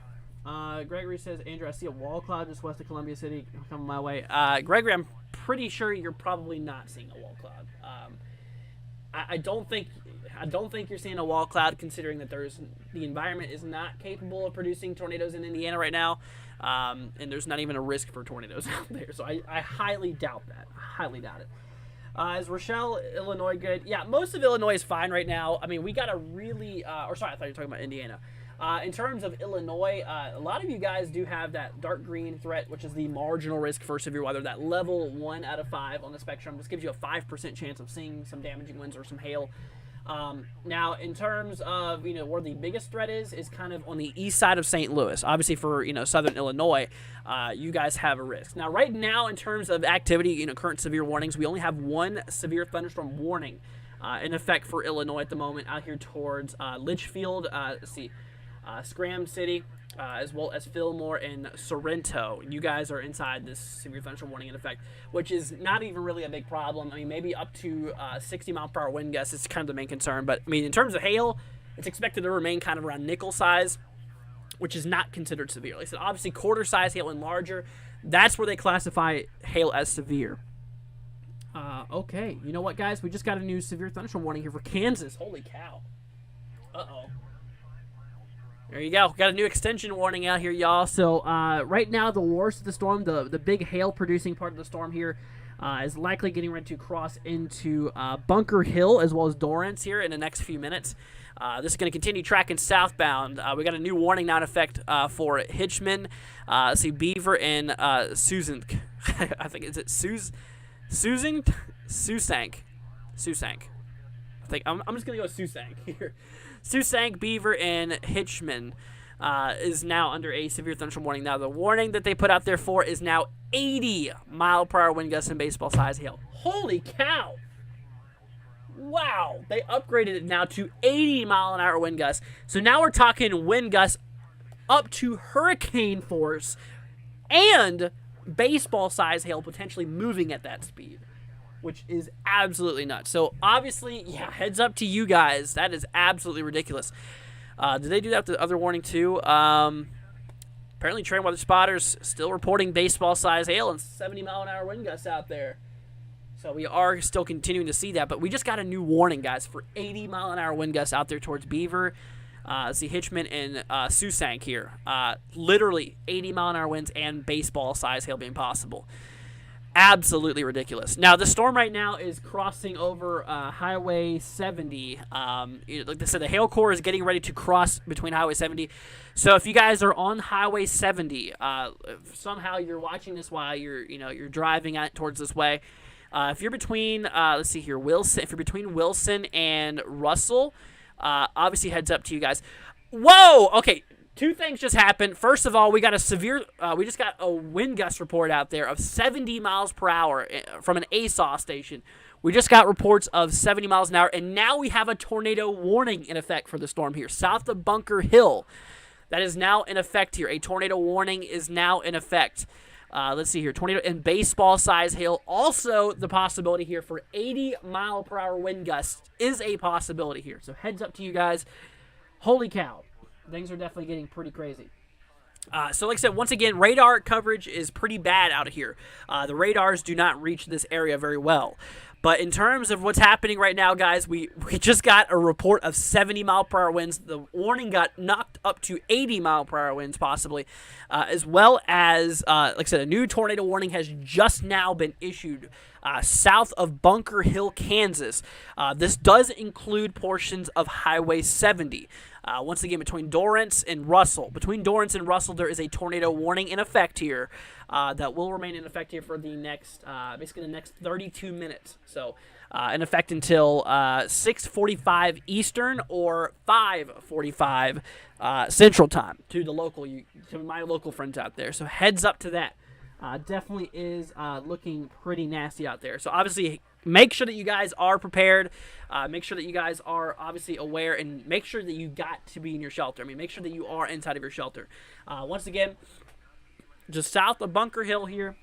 Gregory says, Andrew, I see a wall cloud just west of Columbia City coming my way. Gregory, I'm pretty sure you're probably not seeing a wall cloud. I don't think you're seeing a wall cloud, considering that the environment is not capable of producing tornadoes in Indiana right now, and there's not even a risk for tornadoes out there. So I highly doubt that. Highly doubt it. Is Rochelle, Illinois good? Yeah, most of Illinois is fine right now. I mean, we got a really, I thought you were talking about Indiana. In terms of Illinois, a lot of you guys do have that dark green threat, which is the marginal risk for severe weather, that level 1 out of 5 on the spectrum. This gives you a 5% chance of seeing some damaging winds or some hail. Now, in terms of, where the biggest threat is kind of on the east side of St. Louis. Obviously, for, southern Illinois, you guys have a risk. Now, right now, in terms of activity, current severe warnings, we only have one severe thunderstorm warning in effect for Illinois at the moment out here towards Litchfield. Let's see. Scram City, as well as Fillmore and Sorrento. You guys are inside this severe thunderstorm warning in effect, which is not even really a big problem. I mean, maybe up to 60-mile-per-hour wind gusts is kind of the main concern. But, I mean, in terms of hail, it's expected to remain kind of around nickel size, which is not considered severe. Like I said, obviously, quarter-size hail and larger, that's where they classify hail as severe. Okay, you know what, guys? We just got a new severe thunderstorm warning here for Kansas. Holy cow. Uh-oh. There you go. Got a new extension warning out here, y'all. So right now, the worst of the storm, the big hail-producing part of the storm here, is likely getting ready to cross into Bunker Hill as well as Dorrance here in the next few minutes. This is going to continue tracking southbound. We got a new warning now in effect for Hitchman. Let's see, Beaver and Susan. I think, is it Susank? I think I'm just going to go with Susank here. Susank, Beaver, and Hitchman is now under a severe thunderstorm warning. Now, the warning that they put out there for is now 80-mile-per-hour wind gusts and baseball-sized hail. Holy cow! Wow! They upgraded it now to 80-mile-an-hour wind gusts. So now we're talking wind gusts up to hurricane force and baseball-sized hail potentially moving at that speed, which is absolutely nuts. So, obviously, yeah, heads up to you guys. That is absolutely ridiculous. Did they do that with the other warning, too? Apparently, Train Weather Spotters still reporting baseball-sized hail and 70-mile-an-hour wind gusts out there. So, we are still continuing to see that. But we just got a new warning, guys, for 80-mile-an-hour wind gusts out there towards Beaver. See Hitchman and Susank here. Literally 80-mile-an-hour winds and baseball-sized hail being possible. Absolutely ridiculous. Now, the storm right now is crossing over Highway 70. Like I said, the hail core is getting ready to cross between Highway 70. So if you guys are on Highway 70, if somehow you're watching this while you're driving out towards this way, if you're between, let's see here, Wilson. If you're between Wilson and Russell, obviously heads up to you guys. Whoa! Okay. Two things just happened. First of all, we got we just got a wind gust report out there of 70 miles per hour from an ASAW station. We just got reports of 70 miles an hour, and now we have a tornado warning in effect for the storm here, south of Bunker Hill. That is now in effect here. A tornado warning is now in effect. Let's see here. Tornado and baseball-sized hail. Also, the possibility here for 80-mile-per-hour wind gusts is a possibility here. So heads up to you guys. Holy cow. Things are definitely getting pretty crazy. So like I said, once again, radar coverage is pretty bad out of here. The radars do not reach this area very well. But in terms of what's happening right now, guys, we just got a report of 70-mile-per-hour winds. The warning got knocked up to 80-mile-per-hour winds, possibly, as well as, like I said, a new tornado warning has just now been issued south of Bunker Hill, Kansas. This does include portions of Highway 70. Once again, between Dorrance and Russell. Between Dorrance and Russell, there is a tornado warning in effect here that will remain in effect here for the next, basically the next 32 minutes. So, in effect until 6:45 Eastern or 5:45 Central Time to my local friends out there. So heads up to that. Definitely is looking pretty nasty out there. So obviously, make sure that you guys are prepared. Make sure that you guys are obviously aware, and make sure that you got to be in your shelter. I mean, make sure that you are inside of your shelter. Once again, just south of Bunker Hill here,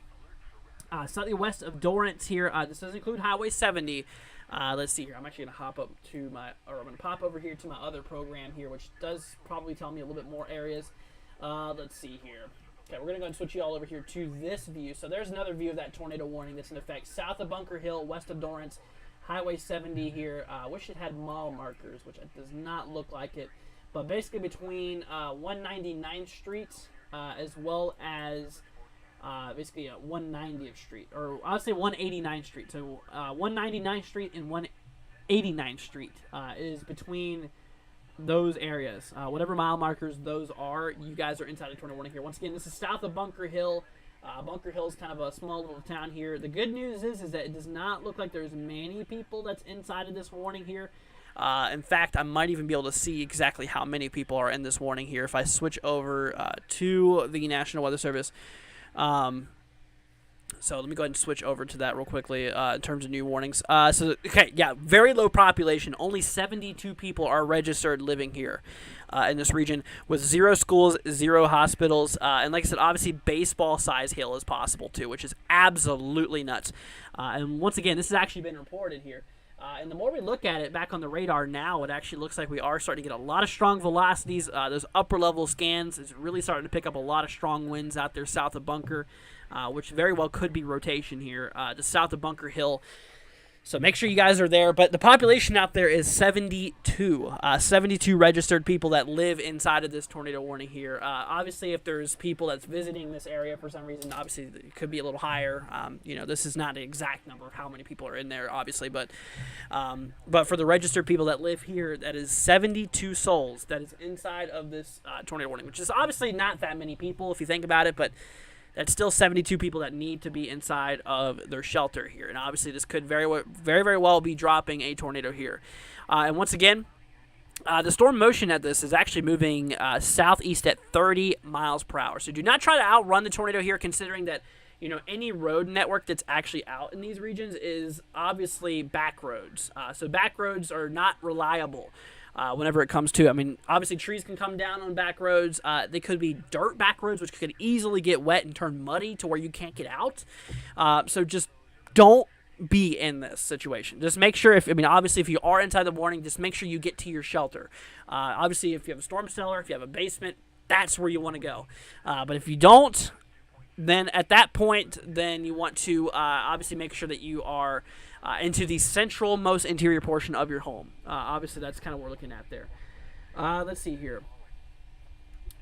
slightly west of Dorrance here. This does include Highway 70. Let's see here. I'm actually going to hop up to I'm going to pop over here to my other program here, which does probably tell me a little bit more areas. Let's see here. Okay, we're going to go and switch you all over here to this view. So there's another view of that tornado warning that's in effect south of Bunker Hill, west of Dorrance, Highway 70 here. I wish it had mile markers, which it does not look like it. But basically between 199th Street as well as basically 190th Street. Or I would say 189th Street. So 199th Street and 189th Street is between those areas. Whatever mile markers those are, you guys are inside of tornado warning here. Once again, this is south of Bunker Hill. Bunker Hill is kind of a small little town here. The good news is that it does not look like there's many people that's inside of this warning here. In fact, I might even be able to see exactly how many people are in this warning here if I switch over to the National Weather Service. So let me go ahead and switch over to that real quickly in terms of new warnings. Okay, yeah, very low population. Only 72 people are registered living here in this region with 0 schools, 0 hospitals. And like I said, obviously baseball-size hail is possible too, which is absolutely nuts. And once again, this has actually been reported here. And the more we look at it back on the radar now, it actually looks like we are starting to get a lot of strong velocities. Those upper-level scans is really starting to pick up a lot of strong winds out there south of Bunker, which very well could be rotation here just south of Bunker Hill. So make sure you guys are there. But the population out there is 72. 72 registered people that live inside of this tornado warning here. Obviously, if there's people that's visiting this area for some reason, obviously it could be a little higher. This is not the exact number of how many people are in there, obviously. But for the registered people that live here, that is 72 souls that is inside of this tornado warning, which is obviously not that many people if you think about it, but that's still 72 people that need to be inside of their shelter here. And obviously this could very, very well be dropping a tornado here. And once again, the storm motion at this is actually moving southeast at 30 miles per hour. So do not try to outrun the tornado here, considering that any road network that's actually out in these regions is obviously back roads. So back roads are not reliable. Whenever it comes to, obviously trees can come down on back roads. They could be dirt back roads, which could easily get wet and turn muddy to where you can't get out. So just don't be in this situation. Just make sure, obviously if you are inside the warning, just make sure you get to your shelter. Obviously if you have a storm cellar, if you have a basement, that's where you want to go. But if you don't, then at that point, then you want to obviously make sure that you are into the central, most interior portion of your home. Obviously, that's kind of what we're looking at there. Let's see here.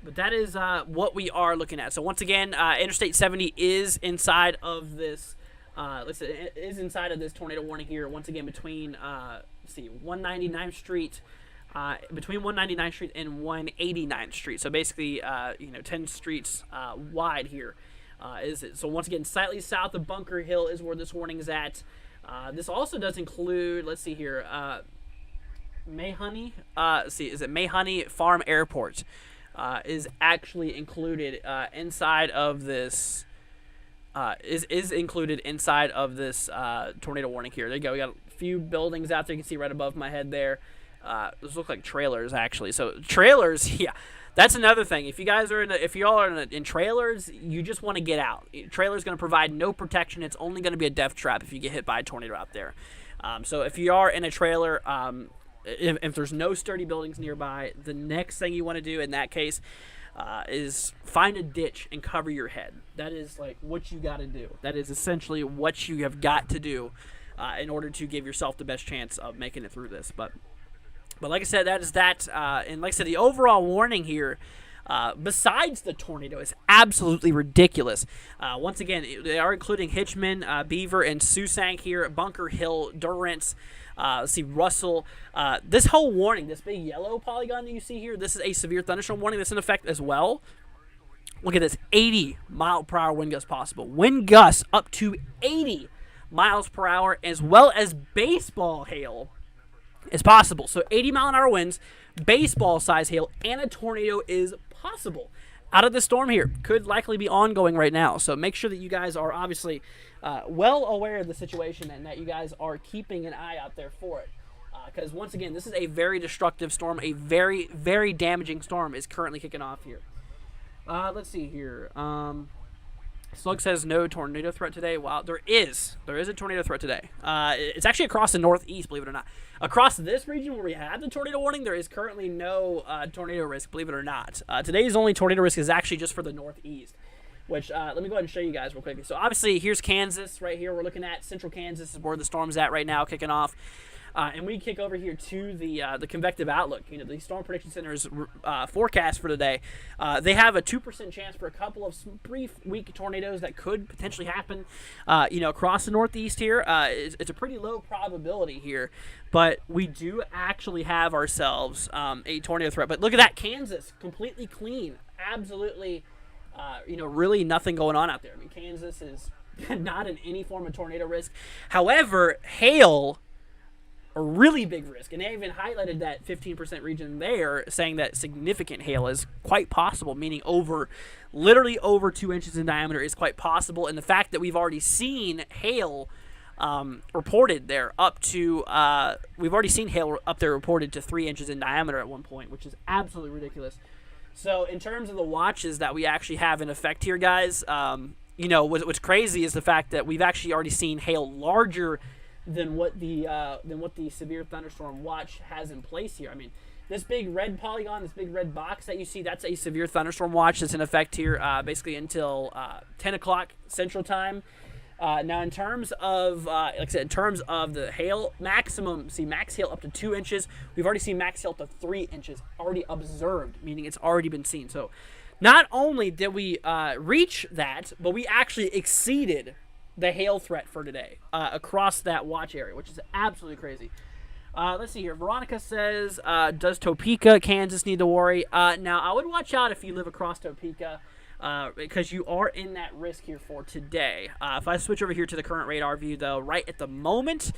But that is what we are looking at. So once again, Interstate 70 is inside of this. Is inside of this tornado warning here. Once again, between 199th Street. Between 199th Street and 189th Street. So basically, 10 streets wide here. Is it? So once again, slightly south of Bunker Hill is where this warning is at. This also does include, let's see here, Mayhoney. Is it Mayhoney Farm Airport is actually included inside of this. Is included inside of this tornado warning here. There you go. We got a few buildings out there. You can see right above my head there. Those look like trailers actually. So trailers, yeah. That's another thing. If you guys are if y'all are in trailers, you just want to get out. Trailer's going to provide no protection. It's only going to be a death trap if you get hit by a tornado out there. So if you are in a trailer, if there's no sturdy buildings nearby, the next thing you want to do in that case is find a ditch and cover your head. That is like what you got to do. That is essentially what you have got to do in order to give yourself the best chance of making it through this. But like I said, that is that. And like I said, the overall warning here, besides the tornado, is absolutely ridiculous. Once again, they are including Hitchman, Beaver, and Susank here, Bunker Hill, Durrance, let's see, Russell. This whole warning, this big yellow polygon that you see here, this is a severe thunderstorm warning that's in effect as well. Look at this, 80 mile per hour wind gusts possible. Wind gusts up to 80 miles per hour, as well as baseball hail is possible. So 80 mile an hour winds, baseball size hail, and a tornado is possible out of the storm here. Could likely be ongoing right now. So make sure that you guys are obviously well aware of the situation and that you guys are keeping an eye out there for it. Because once again, this is a very destructive storm. A very, very damaging storm is currently kicking off here. Let's see here. Slug says no tornado threat today. Wow, there is a tornado threat today. It's actually across the northeast, believe it or not. Across this region where we have the tornado warning, there is currently no tornado risk, believe it or not. Today's only tornado risk is actually just for the northeast, which let me go ahead and show you guys real quickly. So obviously here's Kansas right here. We're looking at central Kansas is where the storm's at right now, kicking off. And we kick over here to the convective outlook. You know, the Storm Prediction Center's forecast for today. They have a 2% chance for a couple of brief, weak tornadoes that could potentially happen, you know, across the northeast here. It's a pretty low probability here, but we do actually have ourselves a tornado threat. But look at that, Kansas, completely clean, absolutely, you know, really nothing going on out there. I mean, Kansas is not in any form of tornado risk. However, hail, a really big risk, and they even highlighted that 15% region there, saying that significant hail is quite possible, meaning literally over 2 inches in diameter is quite possible. And the fact that we've already seen hail reported there up to we've already seen hail up there reported to 3 inches in diameter at one point, which is absolutely ridiculous. So in terms of the watches that we actually have in effect here, guys, you know, what's crazy is the fact that we've actually already seen hail larger than what the severe thunderstorm watch has in place here. I mean, this big red polygon, this big red box that you see, that's a severe thunderstorm watch that's in effect here, basically until 10 o'clock Central Time. Now, in terms of, like I said, in terms of the hail, maximum, see max hail up to 2 inches. We've already seen max hail up to 3 inches, already observed, meaning it's already been seen. So, not only did we reach that, but we actually exceeded the hail threat for today across that watch area, which is absolutely crazy. Let's see here. Veronica says, does Topeka, Kansas need to worry? Now, I would watch out if you live across Topeka because you are in that risk here for today. If I switch over here to the current radar view, though, right at the moment,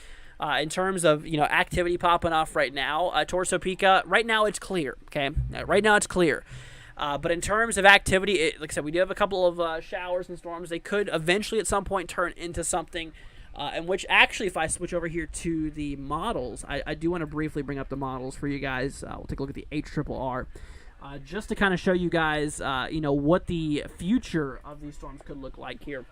in terms of, you know, activity popping off right now towards Topeka, right now it's clear, okay? Right now it's clear. But in terms of activity, like I said, we do have a couple of showers and storms. They could eventually at some point turn into something, in which actually, if I switch over here to the models, I do want to briefly bring up the models for you guys. We'll take a look at the HRRR, just to kind of show you guys, you know, what the future of these storms could look like here.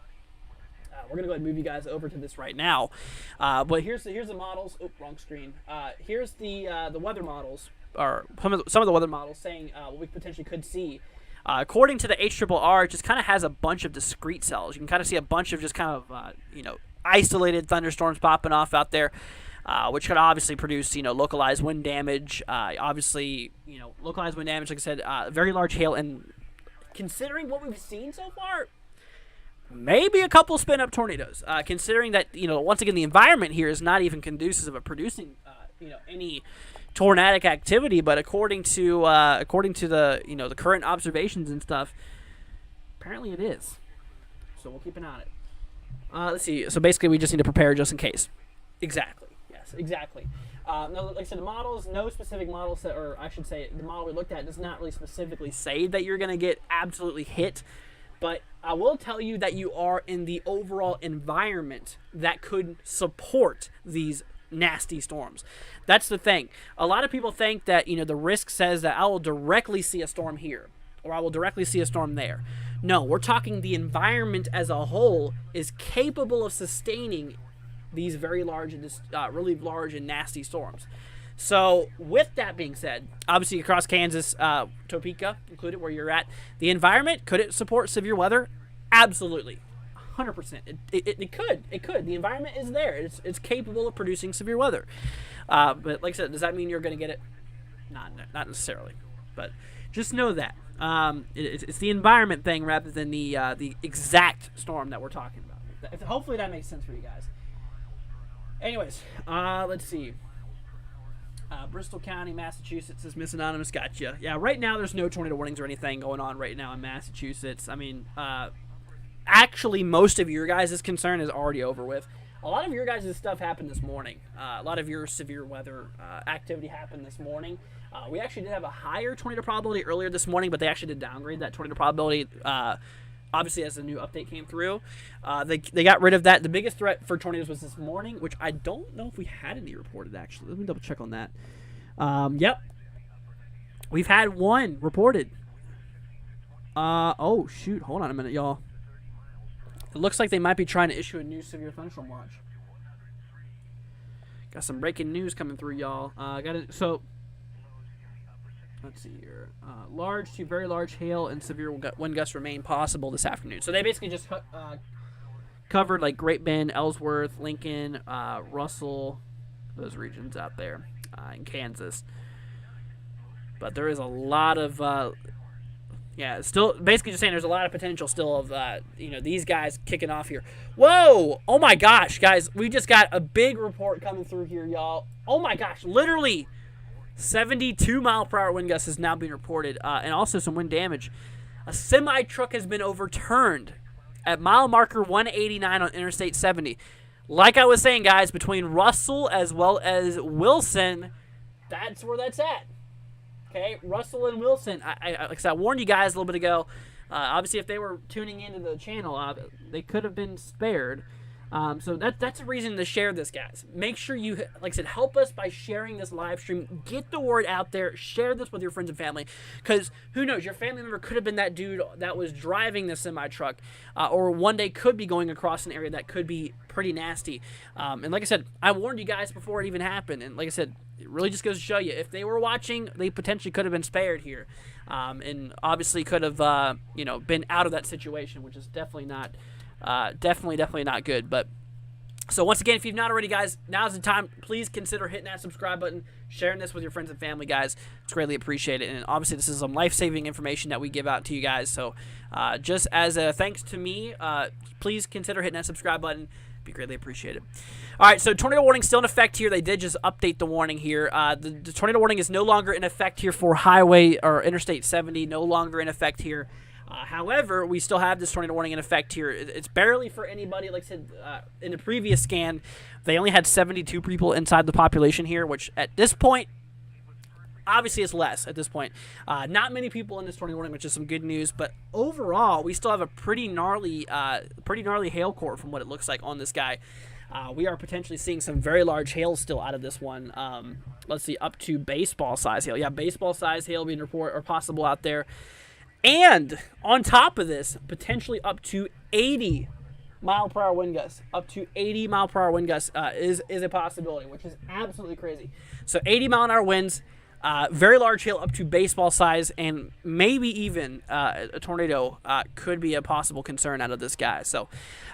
We're going to go ahead and move you guys over to this right now. But here's the models. Oh, wrong screen. Here's the weather models, or some of the weather models saying what we potentially could see. According to the HRRR, it just kind of has a bunch of discrete cells. You can kind of see a bunch of just kind of, you know, isolated thunderstorms popping off out there, which could obviously produce, you know, localized wind damage. Obviously, you know, localized wind damage, like I said, very large hail. And considering what we've seen so far, maybe a couple spin-up tornadoes. Considering that, you know, once again, the environment here is not even conducive of producing, you know, any tornadic activity, but according to the, you know, the current observations and stuff, apparently it is. So we'll keep an eye on it. Let's see. So basically, we just need to prepare just in case. Exactly. Yes. Exactly. No, like I said, the models, no specific models that, or I should say, the model we looked at does not really specifically say that you're going to get absolutely hit, but I will tell you that you are in the overall environment that could support these nasty storms. That's the thing. A lot of people think that, you know, the risk says that I will directly see a storm here or I will directly see a storm there. No, we're talking the environment as a whole is capable of sustaining these very large and really large and nasty storms. So with that being said, obviously across Kansas, Topeka included where you're at, the environment, could it support severe weather? Absolutely. 100%. It could. The environment is there. It's capable of producing severe weather. But like I said, does that mean you're going to get it? Not necessarily. But just know that it's the environment thing rather than the exact storm that we're talking about. Hopefully that makes sense for you guys. Anyways, let's see. Bristol County, Massachusetts is Miss Anonymous. Gotcha. Yeah, right now there's no tornado warnings or anything going on right now in Massachusetts. I mean, actually, most of your guys' concern is already over with. A lot of your guys' stuff happened this morning. A lot of your severe weather activity happened this morning. We actually did have a higher tornado probability earlier this morning, but they actually did downgrade that tornado probability, obviously, as the new update came through. They got rid of that. The biggest threat for tornadoes was this morning, which I don't know if we had any reported, actually. Let me double check on that. Yep. We've had one reported. Oh, shoot. Hold on a minute, y'all. It looks like they might be trying to issue a new severe thunderstorm watch. Got some breaking news coming through, y'all. So let's see here. Large to very large hail and severe wind gusts remain possible this afternoon. So they basically just covered like Great Bend, Ellsworth, Lincoln, Russell, those regions out there in Kansas. But there is a lot of still basically just saying there's a lot of potential still of these guys kicking off here. Whoa! Oh my gosh, guys, we just got a big report coming through here, y'all. Oh my gosh, literally 72 mile per hour wind gusts is now being reported, and also some wind damage. A semi truck has been overturned at mile marker 189 on Interstate 70. Like I was saying, guys, between Russell as well as Wilson, that's where that's at. Okay, Russell and Wilson. Like I said, I warned you guys a little bit ago. Obviously, if they were tuning into the channel, they could have been spared. So that's a reason to share this, guys. Make sure you, like I said, help us by sharing this live stream. Get the word out there. Share this with your friends and family. Because who knows, your family member could have been that dude that was driving the semi-truck. Or one day could be going across an area that could be pretty nasty. And like I said, I warned you guys before it even happened. And like I said, it really just goes to show you, if they were watching, they potentially could have been spared here. And obviously could have, been out of that situation, which is definitely not... definitely not good. But so once again, if you've not already, guys, now's the time. Please consider hitting that subscribe button, sharing this with your friends and family, guys. It's greatly appreciated. And obviously, this is some life-saving information that we give out to you guys. So just as a thanks to me, please consider hitting that subscribe button. Be greatly appreciated. All right, so tornado warning still in effect here. They did just update the warning here. The tornado warning is no longer in effect here for highway or Interstate 70. No longer in effect here. However, we still have this tornado warning in effect here. It's barely for anybody. Like I said, in the previous scan, they only had 72 people inside the population here, which at this point, obviously it's less at this point. Not many people in this tornado warning, which is some good news. But overall, we still have a pretty gnarly hail core from what it looks like on this guy. We are potentially seeing some very large hail still out of this one. Let's see, up to baseball size hail. Yeah, baseball size hail being reported or possible out there. And on top of this, potentially up to 80 mile per hour wind gusts. Up to 80 mile per hour wind gusts is a possibility, which is absolutely crazy. So 80 mile an hour winds, very large hail up to baseball size, and maybe even a tornado could be a possible concern out of this guy. So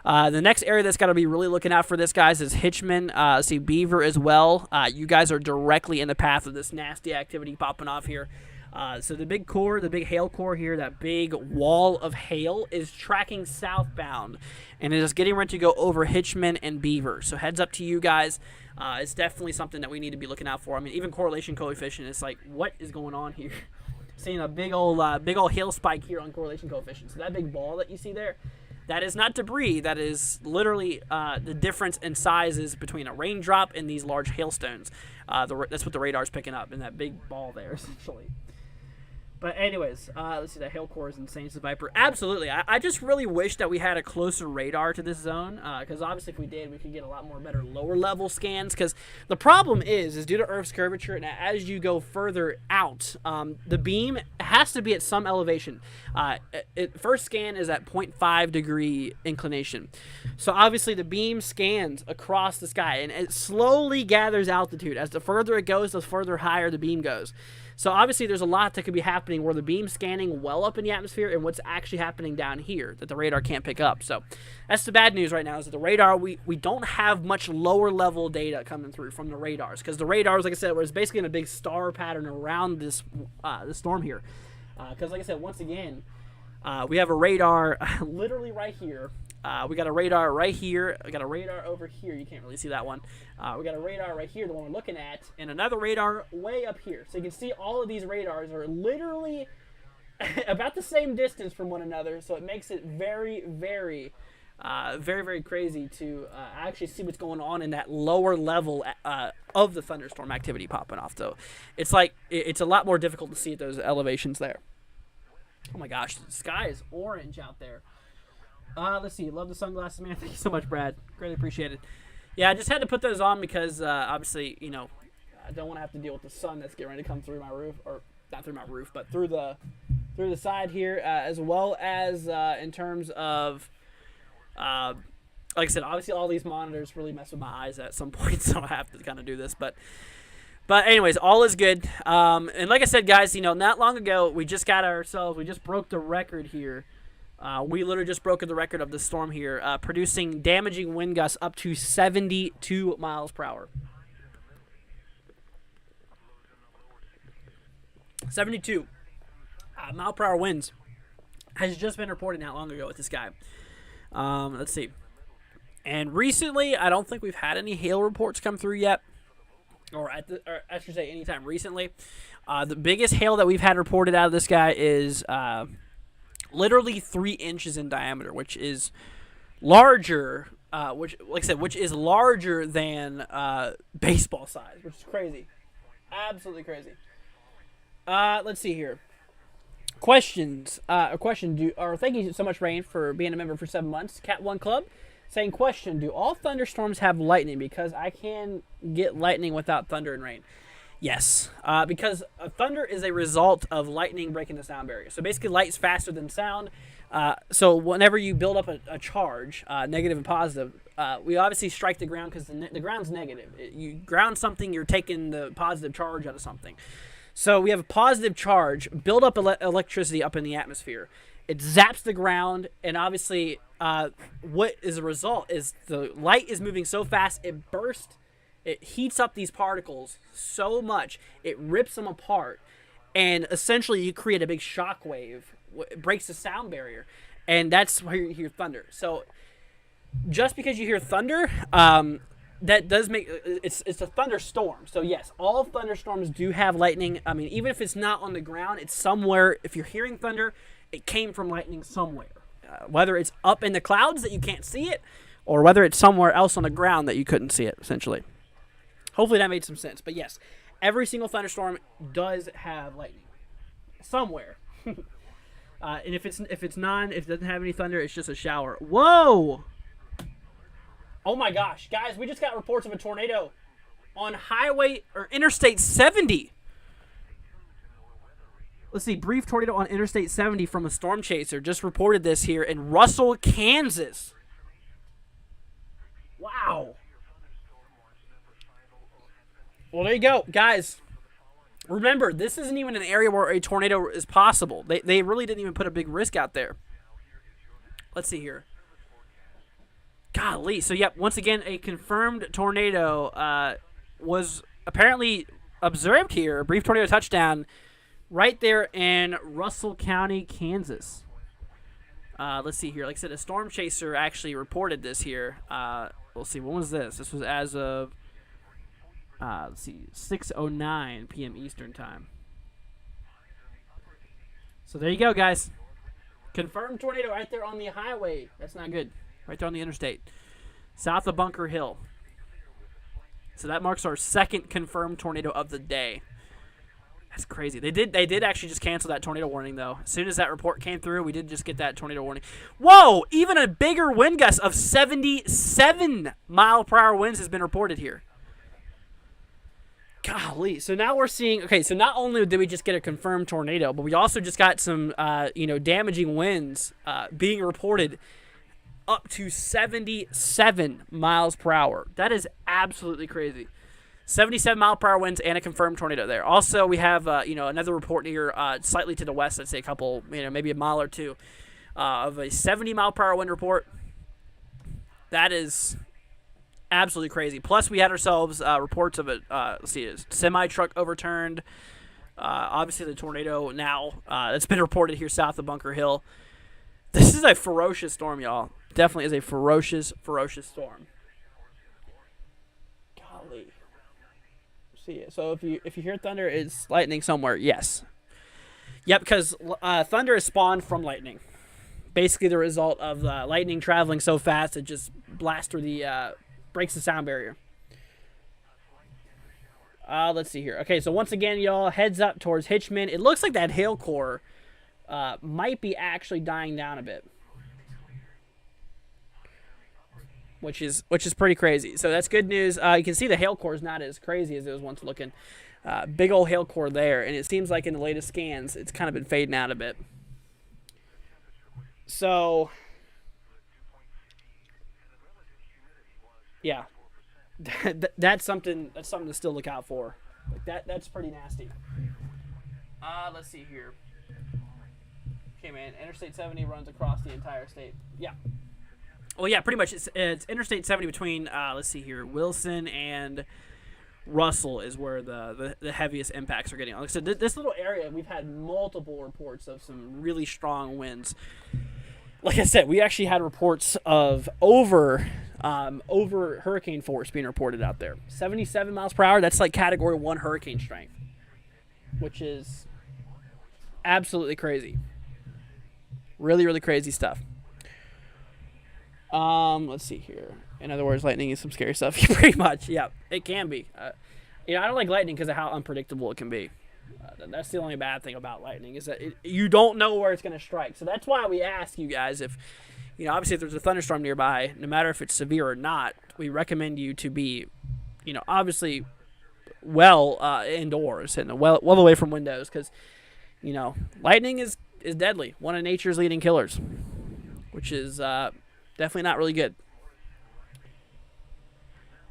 the next area that's got to be really looking out for this, guys, is Hitchman. See Beaver as well. You guys are directly in the path of this nasty activity popping off here. So the big core, the big hail core here, that big wall of hail is tracking southbound, and it is getting ready to go over Hitchman and Beaver. So heads up to you guys. It's definitely something that we need to be looking out for. I mean, even correlation coefficient is like, what is going on here? Seeing a big old hail spike here on correlation coefficient. So that big ball that you see there, that is not debris. That is literally the difference in sizes between a raindrop and these large hailstones. That's what the radar's picking up in that big ball there, essentially. But anyways, let's see, that hail core is insane. It's a Viper. Absolutely. I just really wish that we had a closer radar to this zone, because obviously if we did, we could get a lot more better lower level scans. Because the problem is due to Earth's curvature, and as you go further out, the beam has to be at some elevation. First scan is at 0.5 degree inclination. So obviously the beam scans across the sky, and it slowly gathers altitude. As the further it goes, the further higher the beam goes. So obviously there's a lot that could be happening where the beam's scanning well up in the atmosphere and what's actually happening down here that the radar can't pick up. So that's the bad news right now, is that the radar, we don't have much lower level data coming through from the radars, because the radars, like I said, was basically in a big star pattern around this storm here. Because like I said, once again, we have a radar literally right here. We got a radar right here. We got a radar over here. You can't really see that one. We got a radar right here, the one we're looking at, and another radar way up here. So you can see all of these radars are literally about the same distance from one another. So it makes it very, very crazy to actually see what's going on in that lower level of the thunderstorm activity popping off. So it's like it's a lot more difficult to see at those elevations there. Oh my gosh, the sky is orange out there. Let's see. Love the sunglasses, man. Thank you so much, Brad. Greatly appreciate it. Yeah, I just had to put those on because obviously, you know, I don't want to have to deal with the sun that's getting ready to come through my roof, or not through my roof, but through the side here, as well as in terms of Like I said, obviously all these monitors really mess with my eyes at some point, so I have to kind of do this. But anyways, all is good. And like I said, guys, not long ago, we just broke the record here. We literally just broke the record of the storm here, producing damaging wind gusts up to 72 miles per hour. 72 mile per hour winds has just been reported not long ago with this guy. Let's see. And recently, I don't think we've had any hail reports come through yet. Or I should say anytime recently. The biggest hail that we've had reported out of this guy is literally 3 inches in diameter, which is larger, which is larger than baseball size, which is crazy. Absolutely crazy. Let's see here. Questions. Thank you so much, Rain, for being a member for 7 months. Cat One Club saying, question: do all thunderstorms have lightning? Because I can get lightning without thunder and rain. Yes, because thunder is a result of lightning breaking the sound barrier. So basically, light's faster than sound. So whenever you build up a charge, negative and positive, we obviously strike the ground because the ground's negative. You ground something, you're taking the positive charge out of something. So we have a positive charge, build up electricity up in the atmosphere. It zaps the ground, and obviously what is a result is the light is moving so fast, it bursts, it heats up these particles so much, it rips them apart, and essentially you create a big shock wave. It breaks the sound barrier, and that's where you hear thunder. So just because you hear thunder, that does make it's a thunderstorm. So yes, all thunderstorms do have lightning. I mean, even if it's not on the ground, it's somewhere. If you're hearing thunder, it came from lightning somewhere. Whether it's up in the clouds that you can't see it, or whether it's somewhere else on the ground that you couldn't see it, essentially. Hopefully that made some sense. But yes, every single thunderstorm does have lightning somewhere. And if it doesn't have any thunder, it's just a shower. Whoa! Oh my gosh, guys, we just got reports of a tornado on Interstate 70. Let's see, brief tornado on Interstate 70 from a storm chaser. Just reported this here in Russell, Kansas. Wow. Well, there you go, guys. Remember, this isn't even an area where a tornado is possible. They really didn't even put a big risk out there. Let's see here. Golly. So, yep, once again, a confirmed tornado was apparently observed here. A brief tornado touchdown right there in Russell County, Kansas. Let's see here. Like I said, a storm chaser actually reported this here. We'll see. When was this? This was as of, let's see, 6:09 p.m. Eastern Time. So, there you go, guys. Confirmed tornado right there on the highway. That's not good. Right there on the interstate, south of Bunker Hill. So that marks our second confirmed tornado of the day. That's crazy. They did actually just cancel that tornado warning, though. As soon as that report came through, we did just get that tornado warning. Whoa! Even a bigger wind gust of 77 mile per hour winds has been reported here. Golly. So now we're seeing, okay, so not only did we just get a confirmed tornado, but we also just got some, damaging winds being reported up to 77 miles per hour. That is absolutely crazy. 77 mile per hour winds and a confirmed tornado there. Also, we have another report here slightly to the west. I'd say a couple, maybe a mile or two of a 70 mile per hour wind report. That is absolutely crazy. Plus, we had ourselves reports of a semi truck overturned. Obviously, the tornado now that's been reported here south of Bunker Hill. This is a ferocious storm, y'all. Definitely is a ferocious storm. Golly. See, so if you hear thunder, it's lightning somewhere. Yes. Yep, because thunder is spawned from lightning. Basically, the result of lightning traveling so fast it just blasts through breaks the sound barrier. Let's see here. Okay, so once again, y'all, heads up towards Hitchman. It looks like that hail core might be actually dying down a bit, which is pretty crazy. So that's good news. You can see the hail core is not as crazy as it was once looking. Big old hail core there, and it seems like in the latest scans, it's kind of been fading out a bit. So Yeah, that's something to still look out for. Like that's pretty nasty. Let's see here. Okay, man. Interstate 70 runs across the entire state. Yeah. Well, yeah, pretty much. It's Interstate 70 between. Let's see here. Wilson and Russell is where the heaviest impacts are getting. Like I said, this little area, we've had multiple reports of some really strong winds. Like I said, we actually had reports of over hurricane force being reported out there. 77 miles per hour. That's like Category 1 hurricane strength, which is absolutely crazy. Really, really crazy stuff. Let's see here. In other words, lightning is some scary stuff. Pretty much, yeah, it can be. I don't like lightning because of how unpredictable it can be. That's the only bad thing about lightning is that you don't know where it's going to strike. So that's why we ask you guys if, obviously if there's a thunderstorm nearby, no matter if it's severe or not, we recommend you to be, obviously well indoors and well away from windows because, lightning is deadly. One of nature's leading killers, which is definitely not really good.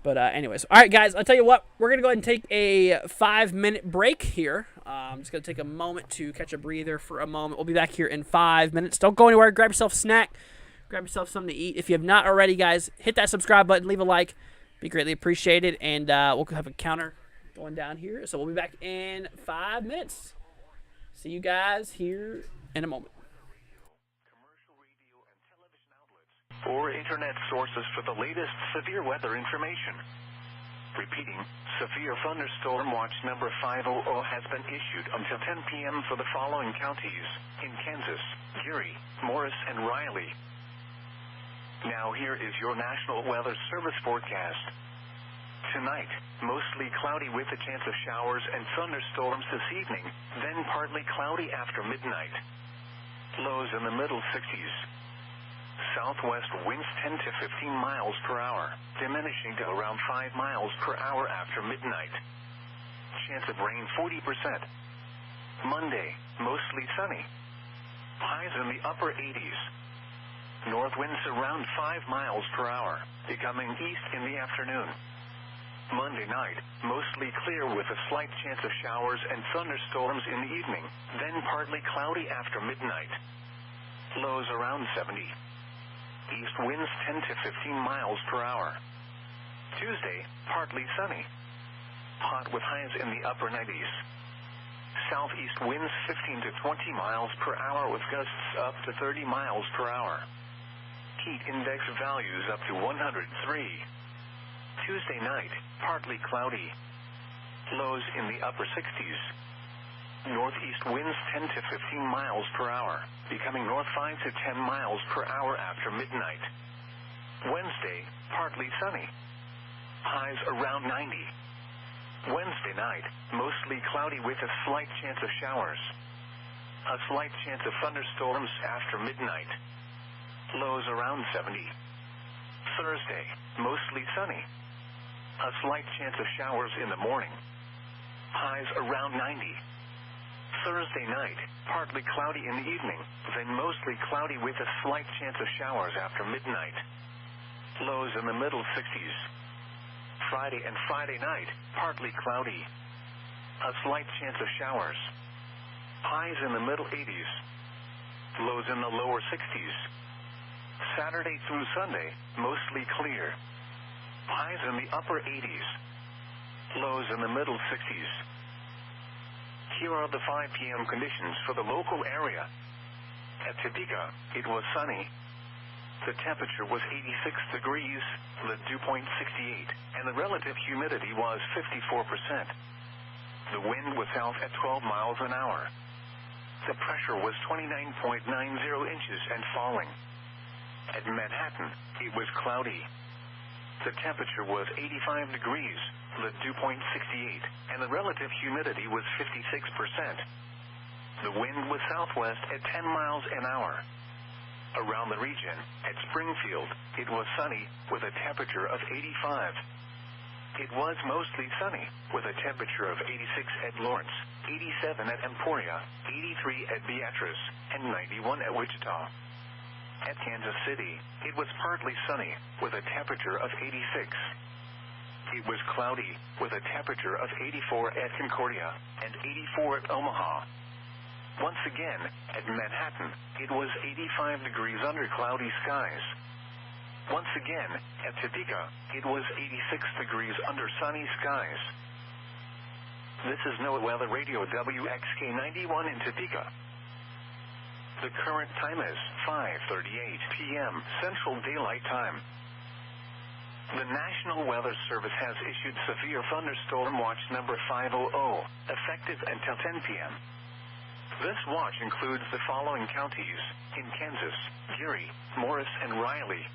But anyways, all right, guys, I'll tell you what. We're going to go ahead and take a 5-minute break here. I'm just going to take a moment to catch a breather for a moment. We'll be back here in 5 minutes. Don't go anywhere. Grab yourself a snack. Grab yourself something to eat. If you have not already, guys, hit that subscribe button. Leave a like. Be greatly appreciated. And we'll have a counter going down here. So we'll be back in 5 minutes. See you guys here in a moment. Or internet sources for the latest severe weather information. Repeating, severe thunderstorm watch number 500 has been issued until 10 p.m. for the following counties in Kansas, Geary, Morris, and Riley. Now here is your National Weather Service forecast. Tonight, mostly cloudy with a chance of showers and thunderstorms this evening, then partly cloudy after midnight. Lows in the middle 60s. Southwest winds 10 to 15 miles per hour, diminishing to around 5 miles per hour after midnight. Chance of rain 40%. Monday, mostly sunny. Highs in the upper 80s. North winds around 5 miles per hour, becoming east in the afternoon. Monday night, mostly clear with a slight chance of showers and thunderstorms in the evening, then partly cloudy after midnight. Lows around 70. East winds 10 to 15 miles per hour. Tuesday, partly sunny. Hot with highs in the upper 90s. Southeast winds 15 to 20 miles per hour with gusts up to 30 miles per hour. Heat index values up to 103. Tuesday night, partly cloudy. Lows in the upper 60s. Northeast winds 10 to 15 miles per hour, becoming north 5 to 10 miles per hour after midnight. Wednesday, partly sunny. Highs around 90. Wednesday night, mostly cloudy with a slight chance of showers. A slight chance of thunderstorms after midnight. Lows around 70. Thursday, mostly sunny. A slight chance of showers in the morning. Highs around 90. Thursday night, partly cloudy in the evening, then mostly cloudy with a slight chance of showers after midnight. Lows in the middle 60s. Friday and Friday night, partly cloudy. A slight chance of showers. Highs in the middle 80s. Lows in the lower 60s. Saturday through Sunday, mostly clear. Highs in the upper 80s. Lows in the middle 60s. Here are the 5 p.m. conditions for the local area. At Topeka, it was sunny. The temperature was 86 degrees, the dew point 68, and the relative humidity was 54%. The wind was south at 12 miles an hour. The pressure was 29.90 inches and falling. At Manhattan, it was cloudy. The temperature was 85 degrees, the dew point 68, and the relative humidity was 56%. The wind was southwest at 10 miles an hour. Around the region, at Springfield, it was sunny with a temperature of 85. It was mostly sunny with a temperature of 86 at Lawrence, 87 at Emporia, 83 at Beatrice, and 91 at Wichita. at Kansas City, it was partly sunny, with a temperature of 86. It was cloudy, with a temperature of 84 at Concordia, and 84 at Omaha. Once again, at Manhattan, it was 85 degrees under cloudy skies. Once again, at Topeka, it was 86 degrees under sunny skies. This is NOAA Weather Radio WXK91 in Topeka. The current time is 5:38 p.m. Central Daylight Time. The National Weather Service has issued Severe Thunderstorm Watch number 500, effective until 10 p.m. This watch includes the following counties in Kansas: Geary, Morris, and Riley.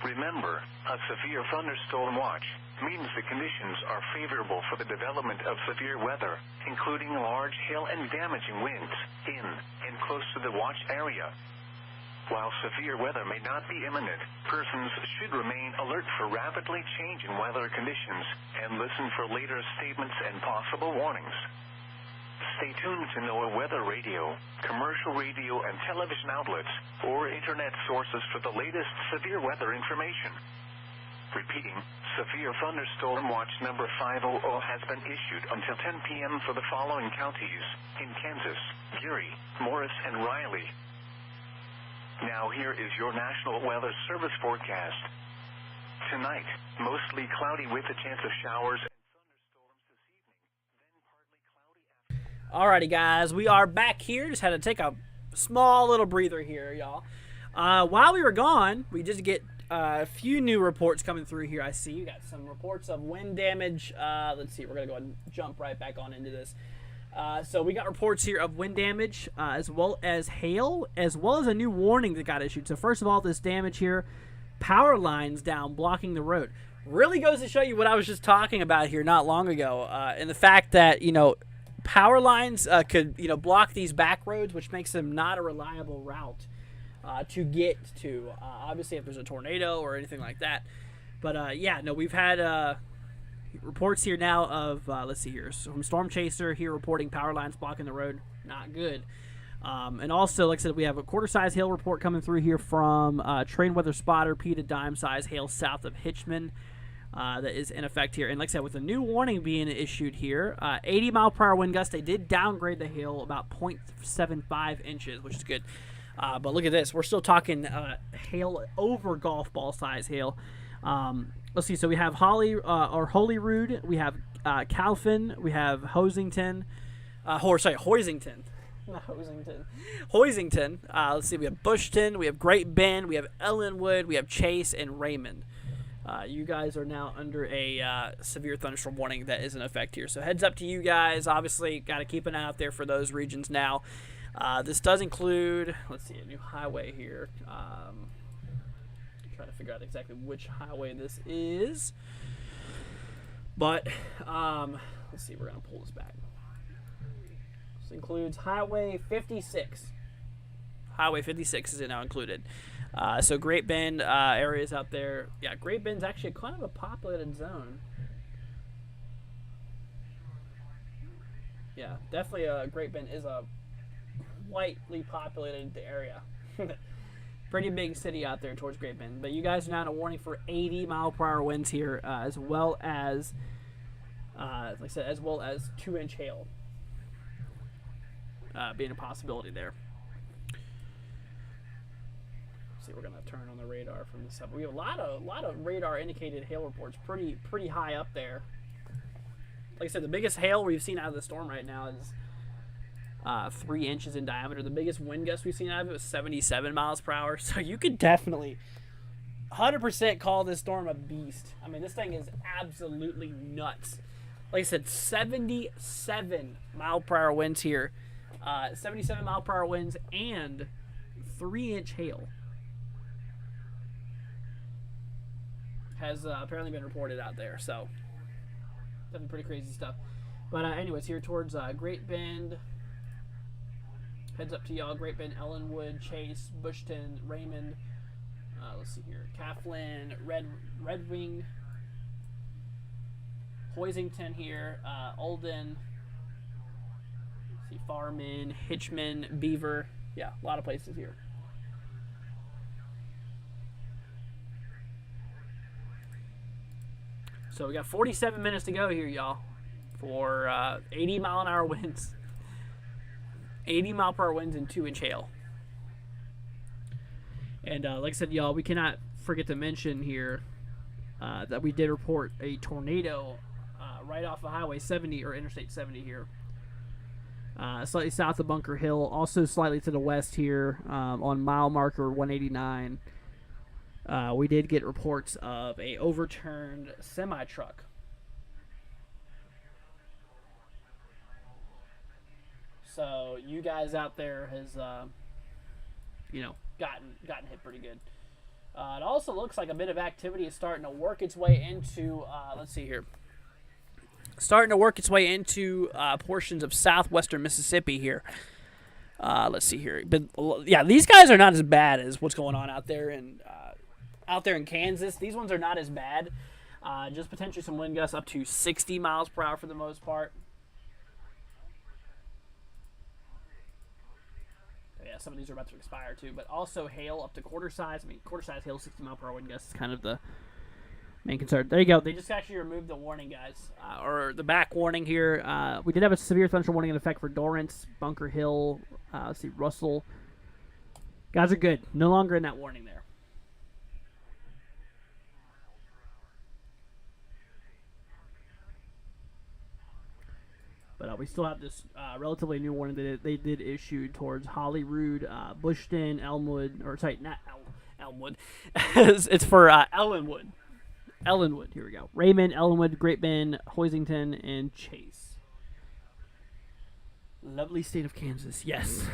Remember, a severe thunderstorm watch means the conditions are favorable for the development of severe weather, including large hail and damaging winds in and close to the watch area. While severe weather may not be imminent, persons should remain alert for rapidly changing weather conditions and listen for later statements and possible warnings. Stay tuned to NOAA Weather Radio, commercial radio and television outlets, or internet sources for the latest severe weather information. Repeating, Severe Thunderstorm Watch number 500 has been issued until 10 p.m. for the following counties in Kansas: Geary, Morris, and Riley. Now here is your National Weather Service forecast. Tonight, mostly cloudy with a chance of showers and thunderstorms this evening, then partly cloudy after. Alrighty, guys, we are back here. Just had to take a small little breather here, y'all. While we were gone, we just get a few new reports coming through here. I see you got some reports of wind damage. Let's see, we're going to go ahead and jump right back on into this. So we got reports here of wind damage, as well as hail, as well as a new warning that got issued. So first of all, this damage here, power lines down, blocking the road. Really goes to show you what I was just talking about here not long ago, and the fact that, power lines could, block these back roads, which makes them not a reliable route to get to. Obviously, if there's a tornado or anything like that. But, yeah, no, we've had reports here now of, let's see here, from Storm Chaser here reporting power lines blocking the road. Not good. And also, like I said, we have a quarter-size hail report coming through here from Train Weather Spotter, P to dime-size hail south of Hitchman. That is in effect here. And like I said, with a new warning being issued here, 80-mile-per-hour wind gusts, they did downgrade the hail about 0.75 inches, which is good. But look at this. We're still talking hail over golf ball size hail. Let's see. So we have Holyrood. We have Calfin. We have Hoisington. Hoisington. Not Hoisington. Hoisington. Let's see. We have Bushton. We have Great Bend. We have Ellenwood. We have Chase and Raymond. You guys are now under a severe thunderstorm warning that is in effect here. So heads up to you guys. Obviously, got to keep an eye out there for those regions now. This does include, let's see, a new highway here. Trying to figure out exactly which highway this is. But, let's see, we're going to pull this back. This includes Highway 56. Highway 56 is now included. So Great Bend areas out there. Yeah, Great Bend's actually kind of a populated zone. Yeah, definitely Great Bend is a lightly populated area. Pretty big city out there towards Great Bend. But you guys are now in a warning for 80-mile-per-hour winds here, as well as, like I said, as well as 2-inch hail being a possibility there. We're gonna turn on the radar from this up. We have a lot of radar indicated hail reports, pretty high up there. Like I said, the biggest hail we've seen out of the storm right now is 3 inches in diameter. The biggest wind gust we've seen out of it was 77 miles per hour. So you could definitely 100% call this storm a beast. I mean, this thing is absolutely nuts. Like I said, 77 mile per hour winds here, 77 mile per hour winds and 3-inch hail has apparently been reported out there, so definitely pretty crazy stuff. But anyways, here towards Great Bend, heads up to y'all, Great Bend, Ellenwood, Chase, Bushton, Raymond, let's see here, Claflin, Red Wing, Hoisington here, Olden, let's see, Farman, Hitchman, Beaver, yeah, a lot of places here. So we got 47 minutes to go here, y'all, for 80-mile-an-hour winds. 80-mile-per-hour winds and 2-inch hail. And like I said, y'all, we cannot forget to mention here that we did report a tornado right off of Highway 70 or Interstate 70 here. Slightly south of Bunker Hill, also slightly to the west here on mile marker 189. We did get reports of a overturned semi-truck. So you guys out there has, gotten hit pretty good. It also looks like a bit of activity is starting to work its way into, let's see here. Starting to work its way into portions of southwestern Mississippi here. Let's see here. But yeah, these guys are not as bad as what's going on out there in Kansas. These ones are not as bad. Just potentially some wind gusts up to 60 miles per hour for the most part. Yeah, some of these are about to expire too, but also hail up to quarter size. I mean, quarter size hail, 60 mile per hour wind gusts is kind of the main concern. There you go. They just actually removed the warning, guys, or the back warning here. We did have a severe thunderstorm warning in effect for Dorrance, Bunker Hill. Let's see, Russell. Guys are good. No longer in that warning there. But we still have this relatively new warning that they did issue towards Holyrood, Bushton, Elmwood, or sorry, not Elmwood. It's for Ellenwood. Ellenwood, here we go. Raymond, Ellenwood, Great Bend, Hoisington, and Chase. Lovely state of Kansas. Yes.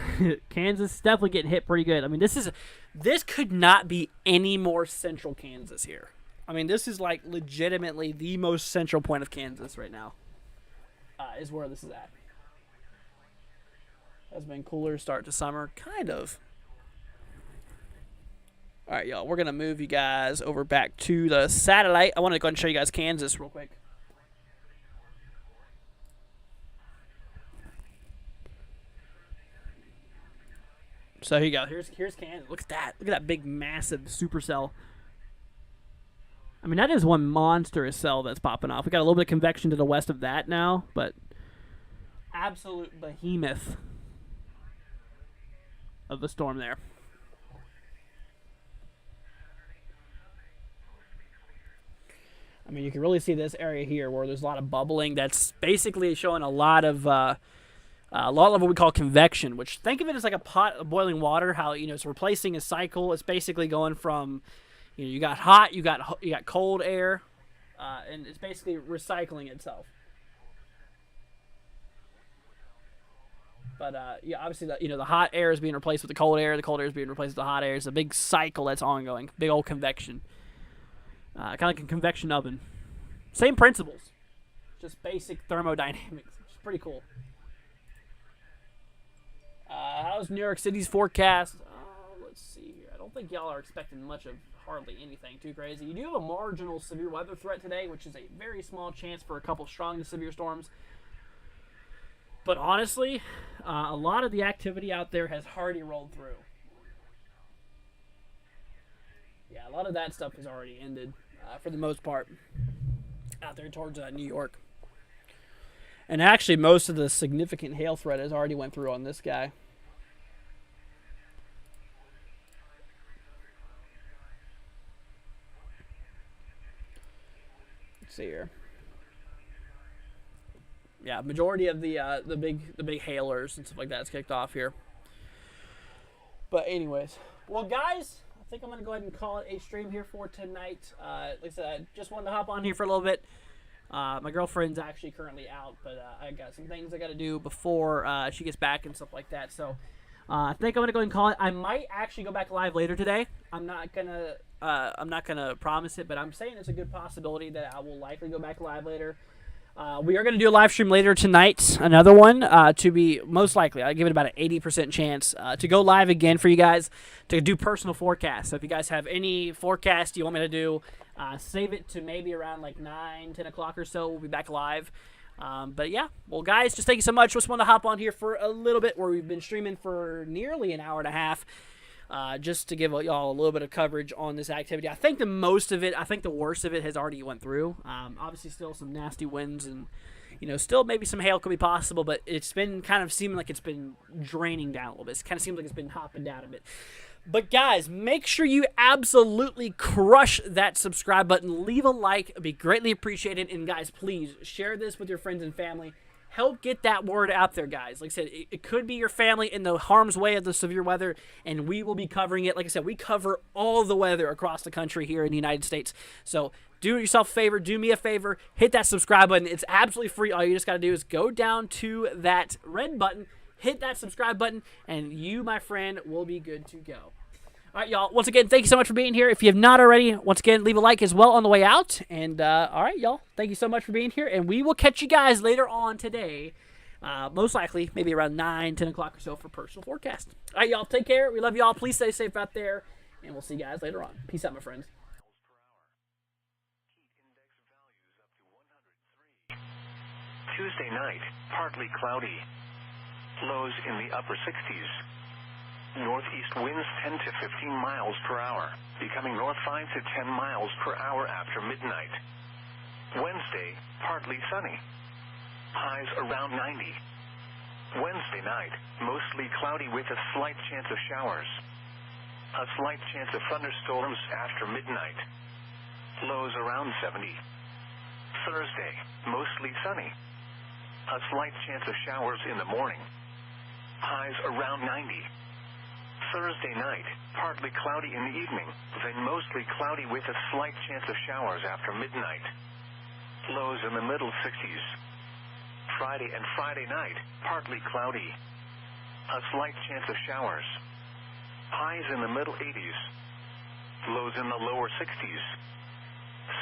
Kansas definitely getting hit pretty good. I mean, this could not be any more central Kansas here. I mean, this is like legitimately the most central point of Kansas right now. Is where this is at. Has been cooler start to summer, kind of. All right, y'all, we're going to move you guys over back to the satellite. I want to go ahead and show you guys Kansas real quick. So here you go. Here's Kansas. Look at that. Look at that big, massive supercell. I mean, that is one monstrous cell that's popping off. We got a little bit of convection to the west of that now, but absolute behemoth of the storm there. I mean, you can really see this area here where there's a lot of bubbling. That's basically showing a lot of what we call convection, which think of it as like a pot of boiling water. How it's replacing a cycle. It's basically going from you got hot, you got cold air, and it's basically recycling itself. But obviously the hot air is being replaced with the cold air is being replaced with the hot air. It's a big cycle that's ongoing, big old convection, kind of like a convection oven. Same principles, just basic thermodynamics, which is pretty cool. How's New York City's forecast? Let's see here. I don't think y'all are expecting much of hardly anything too crazy. You do have a marginal severe weather threat today, which is a very small chance for a couple strong to severe storms. But honestly, a lot of the activity out there has already rolled through. Yeah, a lot of that stuff has already ended for the most part out there towards New York. And actually, most of the significant hail threat has already went through on this guy. See here. Yeah, majority of the big hailers and stuff like that's kicked off here. But anyways, well guys, I think I'm gonna go ahead and call it a stream here for tonight. Like I said, I just wanted to hop on here for a little bit. My girlfriend's actually currently out, but I got some things I got to do before she gets back and stuff like that. So I think I'm gonna go ahead and call it. I might actually go back live later today. I'm not gonna promise it, but I'm saying it's a good possibility that I will likely go back live later. We are going to do a live stream later tonight, another one, to be most likely, I give it about an 80% chance to go live again for you guys to do personal forecasts. So if you guys have any forecast you want me to do, save it to maybe around like 9, 10 o'clock or so. We'll be back live. But yeah, well guys, just thank you so much. Just wanted to hop on here for a little bit where we've been streaming for nearly an hour and a half. just to give y'all a little bit of coverage on this activity. I think the worst of it has already went through. Obviously, still some nasty winds and, still maybe some hail could be possible, but it's been kind of seeming like it's been draining down a little bit. It kind of seems like it's been hopping down a bit. But guys, make sure you absolutely crush that subscribe button. Leave a like. It'd be greatly appreciated. And guys, please share this with your friends and family. Help get that word out there, guys. Like I said, it could be your family in the harm's way of the severe weather, and we will be covering it. Like I said, we cover all the weather across the country here in the United States. So do yourself a favor. Do me a favor. Hit that subscribe button. It's absolutely free. All you just got to do is go down to that red button, hit that subscribe button, and you, my friend, will be good to go. All right, y'all. Once again, thank you so much for being here. If you have not already, once again, leave a like as well on the way out. And, all right, y'all. Thank you so much for being here. And we will catch you guys later on today. Most likely, maybe around 9, 10 o'clock or so for personal forecast. All right, y'all. Take care. We love y'all. Please stay safe out there. And we'll see you guys later on. Peace out, my friends. Tuesday night, partly cloudy. Lows in the upper 60s. Northeast winds 10 to 15 miles per hour, becoming north 5 to 10 miles per hour after midnight. Wednesday, partly sunny. Highs around 90. Wednesday night, mostly cloudy with a slight chance of showers. A slight chance of thunderstorms after midnight. Lows around 70. Thursday, mostly sunny. A slight chance of showers in the morning. Highs around 90. Thursday night, partly cloudy in the evening, then mostly cloudy with a slight chance of showers after midnight. Lows in the middle 60s. Friday and Friday night, partly cloudy. A slight chance of showers. Highs in the middle 80s. Lows in the lower 60s.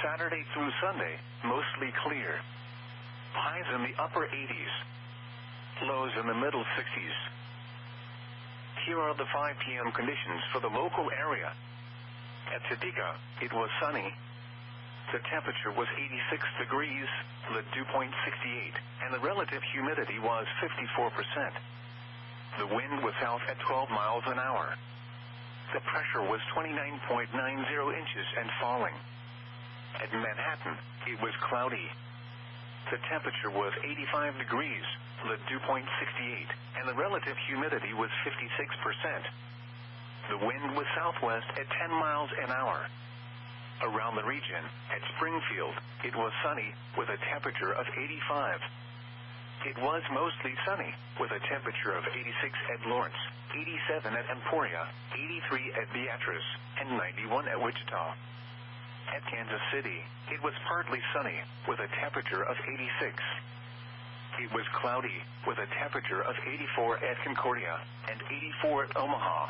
Saturday through Sunday, mostly clear. Highs in the upper 80s. Lows in the middle 60s. Here are the 5 p.m. conditions for the local area. At Topeka, it was sunny. The temperature was 86 degrees, the dew point 68, and the relative humidity was 54%. The wind was south at 12 miles an hour. The pressure was 29.90 inches and falling. At Manhattan, it was cloudy. The temperature was 85 degrees, the dew point 68, and the relative humidity was 56%. The wind was southwest at 10 miles an hour. Around the region, at Springfield, it was sunny with a temperature of 85. It was mostly sunny with a temperature of 86 at Lawrence, 87 at Emporia, 83 at Beatrice, and 91 at Wichita. At Kansas City, it was partly sunny with a temperature of 86. It was cloudy with a temperature of 84 at Concordia and 84 at Omaha.